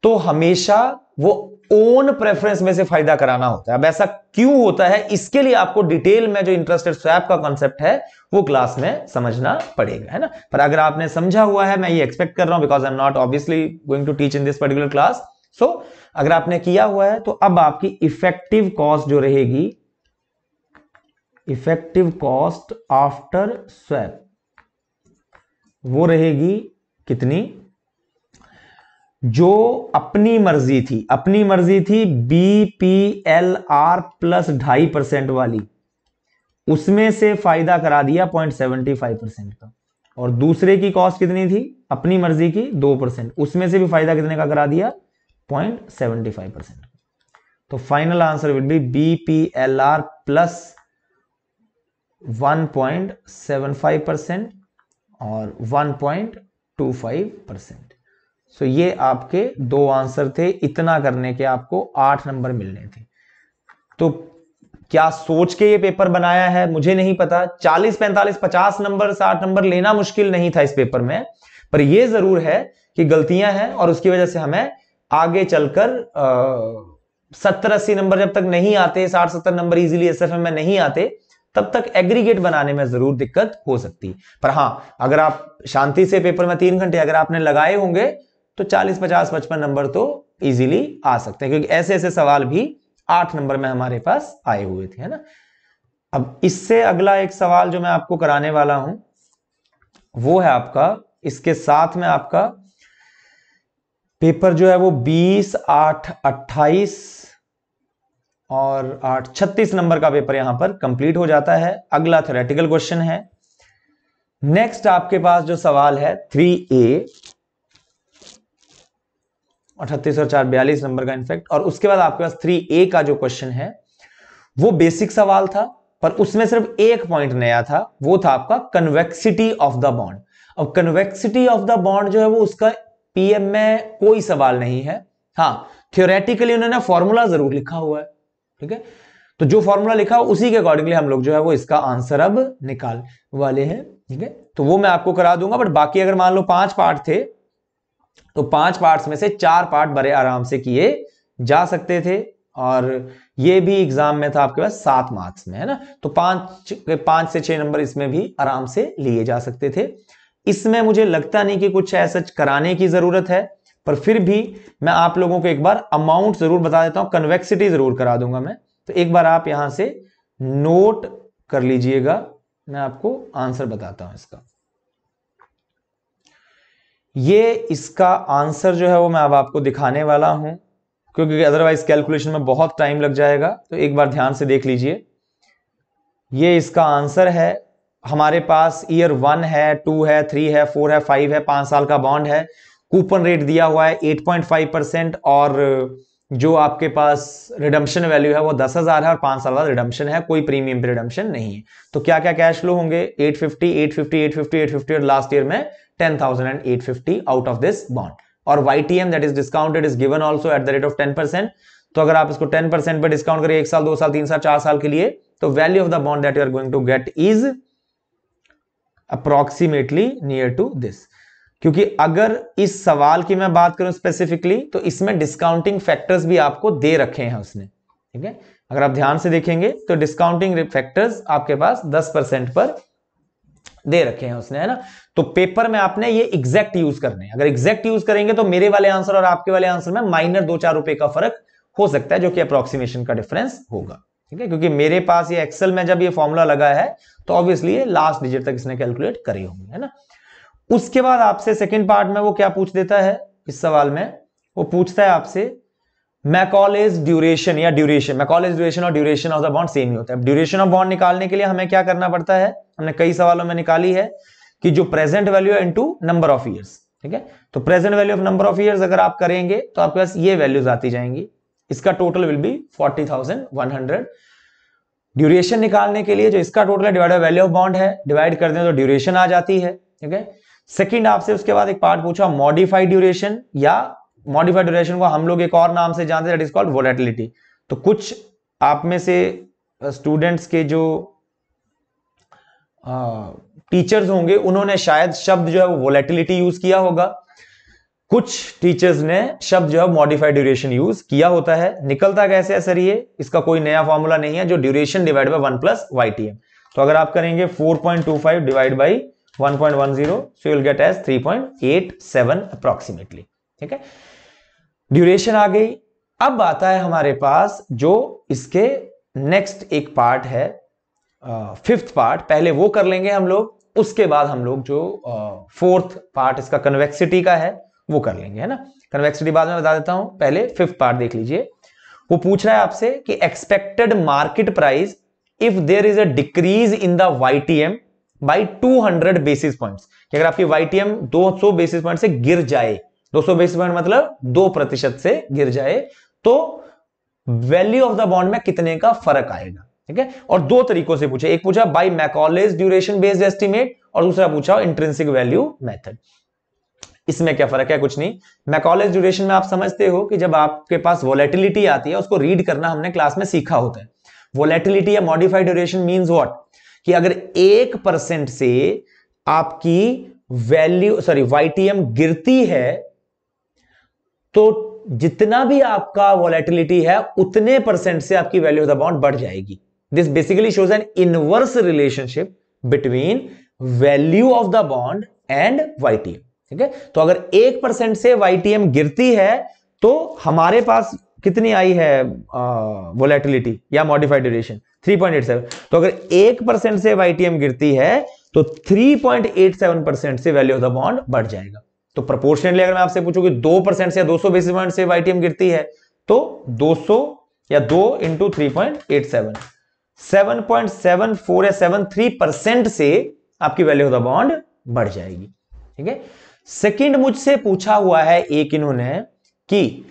तो हमेशा वो ओन प्रेफरेंस में से फायदा कराना होता है। अब ऐसा क्यों होता है इसके लिए आपको डिटेल में जो इंटरेस्टेड स्वैप का कॉन्सेप्ट है वो क्लास में समझना पड़ेगा, है ना। पर अगर आपने समझा हुआ है, मैं ये एक्सपेक्ट कर रहा हूं because I am not obviously going to teach in this particular class, so अगर आपने किया हुआ है तो अब आपकी इफेक्टिव कॉस्ट जो रहेगी, इफेक्टिव कॉस्ट आफ्टर स्वैप, वो रहेगी कितनी? जो अपनी मर्जी थी, अपनी मर्जी थी BPLR प्लस 2.5% वाली, उसमें से फायदा करा दिया 0.75% का। और दूसरे की कॉस्ट कितनी थी अपनी मर्जी की 2%, उसमें से भी फायदा कितने का करा दिया 0.75%। तो final answer will be BPLR plus 1.75% और 1.25%। सो ये आपके 2 आंसर थे। इतना करने के आपको 8 नंबर मिलने थे। तो क्या सोच के ये पेपर बनाया है मुझे नहीं पता। 40, 45, 50 नंबर 60 नंबर लेना मुश्किल नहीं था इस पेपर में, पर यह जरूर है कि गलतियां हैं और उसकी वजह से हमें आगे चलकर 70-80 नंबर जब तक नहीं आते, 60-70 नंबर इजीली SFM में नहीं आते, तब तक एग्रीगेट बनाने में जरूर दिक्कत हो सकती है। पर हां, अगर आप शांति से पेपर में 3 घंटे अगर आपने लगाए होंगे तो 40, 50, 55 नंबर तो इजीली आ सकते हैं, क्योंकि ऐसे ऐसे सवाल भी 8 नंबर में हमारे पास आए हुए थे, है ना। अब इससे अगला एक सवाल जो मैं आपको कराने वाला हूं वो है आपका, इसके साथ में आपका पेपर जो है वो 20, 8, 28 और 8, 36 नंबर का पेपर यहां पर कंप्लीट हो जाता है। अगला थ्योरेटिकल क्वेश्चन है। नेक्स्ट आपके पास जो सवाल है 3A, 38 और 4, 42 नंबर का इनफैक्ट। और उसके बाद आपके पास 3A का जो क्वेश्चन है वो बेसिक सवाल था, पर उसमें सिर्फ एक पॉइंट नया था, वो था आपका कन्वेक्सिटी ऑफ द बॉन्ड। अब कन्वेक्सिटी ऑफ द बॉन्ड जो है वो उसका पीएम में कोई सवाल नहीं है। हाँ, थ्योरेटिकली उन्होंने फॉर्मूला जरूर लिखा हुआ है, ठीक है। तो जो फॉर्मूला लिखा हो उसी के अकॉर्डिंगली हम लोग जो है वो इसका आंसर अब निकाल वाले हैं, ठीक है। तो वो मैं आपको करा दूंगा। बट बाकी अगर मान लो 5 पार्ट थे तो 5 पार्ट्स में से 4 पार्ट बड़े आराम से किए जा सकते थे, और ये भी एग्जाम में था आपके पास 7 मार्क्स में, है ना। तो 5 से 6 नंबर इसमें भी आराम से लिए जा सकते थे। इसमें मुझे लगता नहीं कि कुछ ऐसा कराने की जरूरत है, पर फिर भी मैं आप लोगों को एक बार अमाउंट जरूर बता देता हूं, कन्वेक्सिटी जरूर करा दूंगा मैं। तो एक बार आप यहां से नोट कर लीजिएगा, मैं आपको आंसर बताता हूं इसका। ये इसका आंसर जो है वो मैं अब आपको दिखाने वाला हूं, क्योंकि अदरवाइज कैलकुलेशन में बहुत टाइम लग जाएगा। तो एक बार ध्यान से देख लीजिए, ये इसका आंसर है। हमारे पास ईयर 1 है, 2 है, 3 है, 4 है, 5 है, 5 साल का बॉन्ड है। कूपन रेट दिया हुआ है 8.5%, और जो आपके पास रिडम्पशन वैल्यू है वो 10,000 है, और 5 साल बाद रिडम्पशन है, कोई प्रीमियम पे रिडम्पशन नहीं है। तो क्या क्या कैश फ्लो होंगे? 850, 850, 850, 850, और लास्ट ईयर में 10,850 आउट ऑफ दिस बॉन्ड। और YTM that is discounted is given also at the rate of 10%। तो अगर आप इसको 10% पे डिस्काउंट करिए 1 साल, 2 साल, 3 साल, 4 साल के लिए, तो value of the bond that you are going to get is approximately near to this. क्योंकि अगर इस सवाल की मैं बात करूं स्पेसिफिकली, तो इसमें डिस्काउंटिंग फैक्टर्स भी आपको दे रखे हैं उसने, ठीक है। अगर आप ध्यान से देखेंगे तो डिस्काउंटिंग फैक्टर्स आपके पास 10% पर दे रखे हैं उसने, है ना। तो पेपर में आपने ये एग्जैक्ट यूज करने हैं। अगर एग्जैक्ट यूज करेंगे तो मेरे वाले आंसर और आपके वाले आंसर में माइनर 2-4 रुपए का फर्क हो सकता है, जो कि अप्रोक्सीमेशन का डिफरेंस होगा, ठीक है। क्योंकि मेरे पास ये एक्सेल में जब ये फॉर्मूला लगा है तो ऑब्वियसली ये लास्ट डिजिट तक इसने कैलकुलेट करे होंगे, है ना। उसके बाद आपसे सेकंड पार्ट में वो क्या पूछ देता है इस सवाल में, वो पूछता है आपसे मैकॉलेज ड्यूरेशन या ड्यूरेशन। मैकॉलेज ड्यूरेशन और duration of the bond same ही होता है। ड्यूरेशन ऑफ बॉन्ड निकालने के लिए हमें क्या करना पड़ता है, हमने कई सवालों में निकाली है कि जो प्रेजेंट वैल्यू है इनटू नंबर ऑफ ईयर्स, ठीक है। तो present value of number of years अगर आप करेंगे तो आपके पास ये वैल्यूज आती जाएंगी। इसका टोटल विल बी 40,100। ड्यूरेशन निकालने के लिए जो इसका टोटल है डिवाइड वैल्यू ऑफ बॉन्ड है, डिवाइड कर दें तो ड्यूरेशन आ जाती है, ठीक है। सेकंड आपसे उसके बाद एक पार्ट पूछा मॉडिफाइड ड्यूरेशन, या मॉडिफाइड ड्यूरेशन को हम लोग एक और नाम से जानते हैं, दैट इज कॉल्ड वोलेटिलिटी। तो कुछ आप में से स्टूडेंट्स के जो टीचर्स होंगे उन्होंने शायद शब्द जो है वो वोलेटिलिटी यूज किया होगा, कुछ टीचर्स ने शब्द जो है मॉडिफाइड ड्यूरेशन यूज किया होता है। निकलता कैसे है सर ये? इसका कोई नया फॉर्मूला नहीं है, जो duration divide by 1 plus YTM। तो अगर आप करेंगे 4.25 divide by 1.10, so you will get as 3.87 approximately, ठीक है। ड्यूरेशन आ गई। अब आता है हमारे पास जो इसके नेक्स्ट एक पार्ट है, 5th पार्ट, पहले वो कर लेंगे हम लोग, उसके बाद हम लोग जो 4th पार्ट इसका कन्वेक्सिटी का है वो कर लेंगे, है ना। कन्वेक्सिटी बाद में बता देता हूं, पहले 5th पार्ट देख लीजिए। वो पूछ रहा है आपसे कि expected market price if there is a decrease in the YTM by 200 basis points, कि अगर आपकी YTM 200 बेसिस पॉइंट से गिर जाए, 200 बेसिस पॉइंट मतलब 2% से गिर जाए, तो वैल्यू ऑफ द बॉन्ड में कितने का फर्क आएगा, ठीक है। और 2 तरीकों से पूछा, एक पूछा बाय मैकॉलेज ड्यूरेशन बेस्ड एस्टिमेट, और दूसरा पूछा इंट्रिंसिक वैल्यू मेथड। इसमें क्या फर्क है? कुछ नहीं। मैकॉलेज ड्यूरेशन में आप समझते हो कि जब आपके पास वोलेटिलिटी आती है उसको रीड करना हमने क्लास में सीखा होता है। वोलेटिलिटी या मॉडिफाइड ड्यूरेशन मींस व्हाट, कि अगर 1% से आपकी वैल्यू YTM गिरती है तो जितना भी आपका वोलेटिलिटी है उतने % से आपकी वैल्यू ऑफ द बॉन्ड बढ़ जाएगी। This basically shows N inverse relationship between value of the bond and YTM, ठीक है। तो अगर 1% से YTM गिरती है तो हमारे पास कितनी आई है वोलेटिलिटी या मॉडिफाइड ड्यूरेशन 3.87। तो अगर 1% से वाईटीएम गिरती है तो 3.87% से वैल्यू ऑफ द बॉन्ड बढ़ जाएगा। तो प्रोपोर्शनली अगर मैं आपसे पूछूं कि 2% से या 200 बेसिस पॉइंट से वाईटीएम गिरती है तो 200 या 2 इंटू 3.87 7.74 या 73% से आपकी वैल्यू ऑफ द बॉन्ड बढ़ जाएगी। ठीक है। सेकंड मुझसे पूछा हुआ है एक इन्होंने कि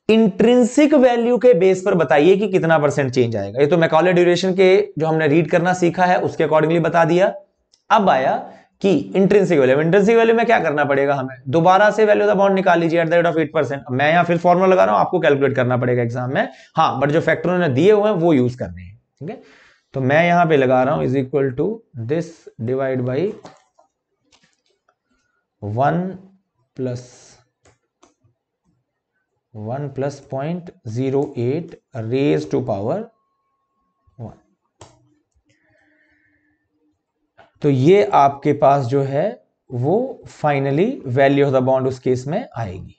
इंट्रिंसिक वैल्यू के बेस पर बताइए कि कितना परसेंट चेंज आएगा। ये तो मैकॉले ड्यूरेशन के जो हमने रीड करना सीखा है उसके अकॉर्डिंगली बता दिया। अब आया कि इंट्रिंसिक वैल्यू में क्या करना पड़ेगा, हमें दोबारा से वैल्यू ऑफ द बॉन्ड निकाल लीजिए एट द रेट ऑफ 8%। मैं यहां फिर फॉर्मूला लगा रहा हूं, आपको कैलकुलेट करना पड़ेगा एग्जाम में। हाँ, बट जो फैक्टर उन्होंने दिए हुए हैं वो यूज करने हैं। ठीक है, तो मैं यहां पे लगा रहा हूं is equal to this divide by 1 plus 0.08 raise to power 1। तो ये आपके पास जो है वो finally value of the bond उस केस में आएगी।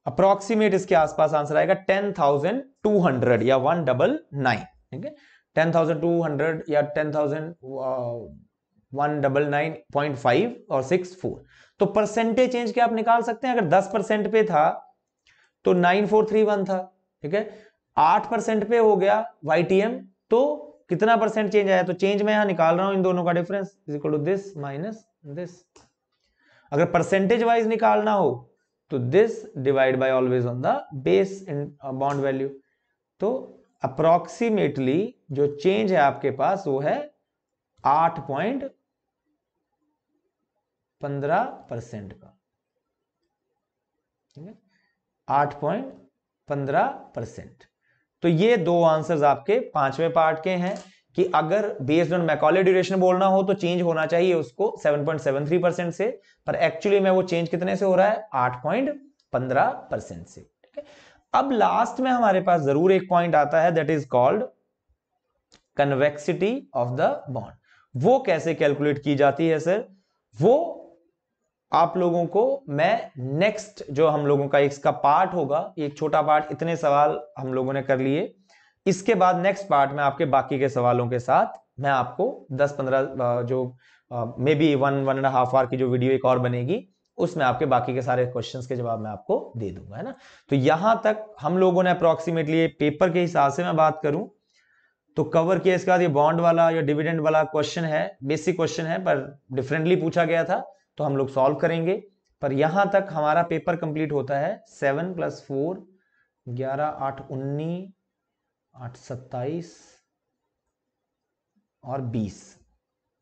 अप्रोक्सीमेट इसके आसपास आंसर आएगा 10,200 या 199। ठीक है, 10,200 या 10,199.5 और 64। तो परसेंटेज चेंज के आप निकाल सकते हैं। अगर 10% पे था तो 9431 था। ठीक है, 8% पे हो गया वाईटीएम तो कितना परसेंट चेंज आया। तो चेंज मैं यहां निकाल रहा हूं, इन दोनों का difference is equal to this minus this. अगर परसेंटेज वाइज निकालना हो तो this divide by always on the base in bond value. तो अप्रोक्सीमेटली जो चेंज है आपके पास वो है 8.15% का। ठीक है, 8.15%। तो ये दो आंसर्स आपके पांचवें पार्ट के हैं कि अगर बेस्ड ऑन मैकॉले ड्यूरेशन बोलना हो तो चेंज होना चाहिए उसको 7.73% से, पर एक्चुअली में वो चेंज कितने से हो रहा है 8.15% से। ठीक है, अब लास्ट में हमारे पास जरूर एक पॉइंट आता है that is called convexity of the bond. वो कैसे कैलकुलेट की जाती है सर, वो आप लोगों को मैं नेक्स्ट जो हम लोगों का इसका पार्ट होगा, एक छोटा पार्ट, इतने सवाल हम लोगों ने कर लिए। इसके बाद नेक्स्ट पार्ट में आपके बाकी के सवालों के साथ मैं आपको 10-15 जो मे बी 1-1.5 आवर की जो वीडियो एक और बनेगी उसमें आपके बाकी के सारे क्वेश्चंस के जवाब मैं आपको दे दूंगा, है ना। तो यहां तक हम लोगों ने अप्रोक्सीमेटली पेपर के हिसाब से मैं बात करूं तो कवर किया। इसके बाद ये बॉन्ड वाला या डिविडेंड वाला क्वेश्चन है, बेसिक क्वेश्चन है पर डिफरेंटली पूछा गया था तो हम लोग सॉल्व करेंगे। पर यहां तक हमारा पेपर कंप्लीट होता है 7 + 4 11 8 19 8 27 और 20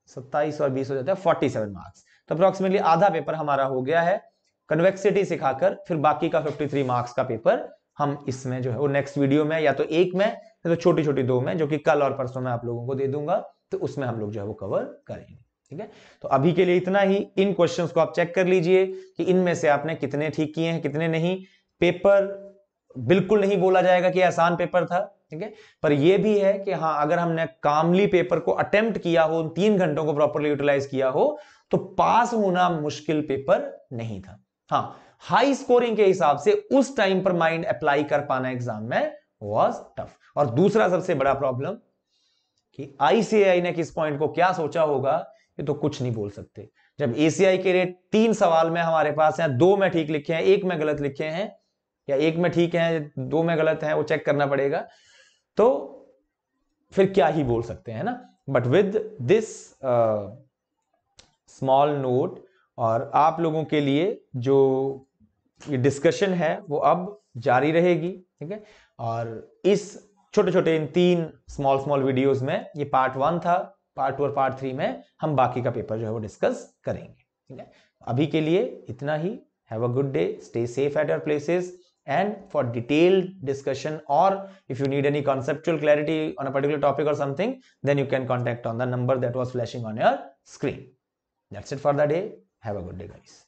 27 और 20 हो जाता है 47 मार्क्स। तो अप्रोक्सीमेटली आधा पेपर हमारा हो गया है कन्वेक्सिटी सिखाकर। फिर बाकी का 53 मार्क्स का पेपर हम इसमें जो है वो नेक्स्ट वीडियो में या तो एक में या तो छोटी छोटी दो में, जो कि कल और परसों में आप लोगों को दे दूंगा, तो उसमें हम लोग जो है वो कवर करेंगे। ठीक है, तो अभी के लिए इतना ही। इन क्वेश्चंस को आप चेक कर लीजिए कि इनमें से आपने कितने ठीक किए हैं कितने नहीं। पेपर बिल्कुल नहीं बोला जाएगा कि आसान पेपर था, ठीक है, पर यह भी है कि हाँ, अगर हमने कामली पेपर को अटेम्प्ट किया हो, 3 घंटों को प्रॉपर्ली यूटिलाइज किया हो तो पास होना मुश्किल पेपर नहीं था। हाँ, हाई स्कोरिंग के हिसाब से उस टाइम पर माइंड अप्लाई कर पाना एग्जाम में वाज टफ। और दूसरा सबसे बड़ा प्रॉब्लम कि आईसीएआई ने किस पॉइंट को क्या सोचा होगा ये तो कुछ नहीं बोल सकते। जब एसीआई के रेट 3 सवाल में हमारे पास हैं, 2 में ठीक लिखे हैं, 1 में गलत लिखे हैं, या 1 में ठीक है 2 में गलत है, वो चेक करना पड़ेगा, तो फिर क्या ही बोल सकते हैं ना। But with this small note, और आप लोगों के लिए जो ये डिस्कशन है वो अब जारी रहेगी। ठीक है, और इस छोटे छोटे इन 3 स्मॉल वीडियोस में, ये पार्ट 1 था, पार्ट 2 और पार्ट 3 में हम बाकी का पेपर जो है वो डिस्कस करेंगे। ठीक है, अभी के लिए इतना ही। Have a good day, stay safe at your places, and for detailed discussion, or if you need any conceptual clarity on a particular topic or something, then you can contact on the number that was flashing on your screen. That's it for the day. Have a good day, guys.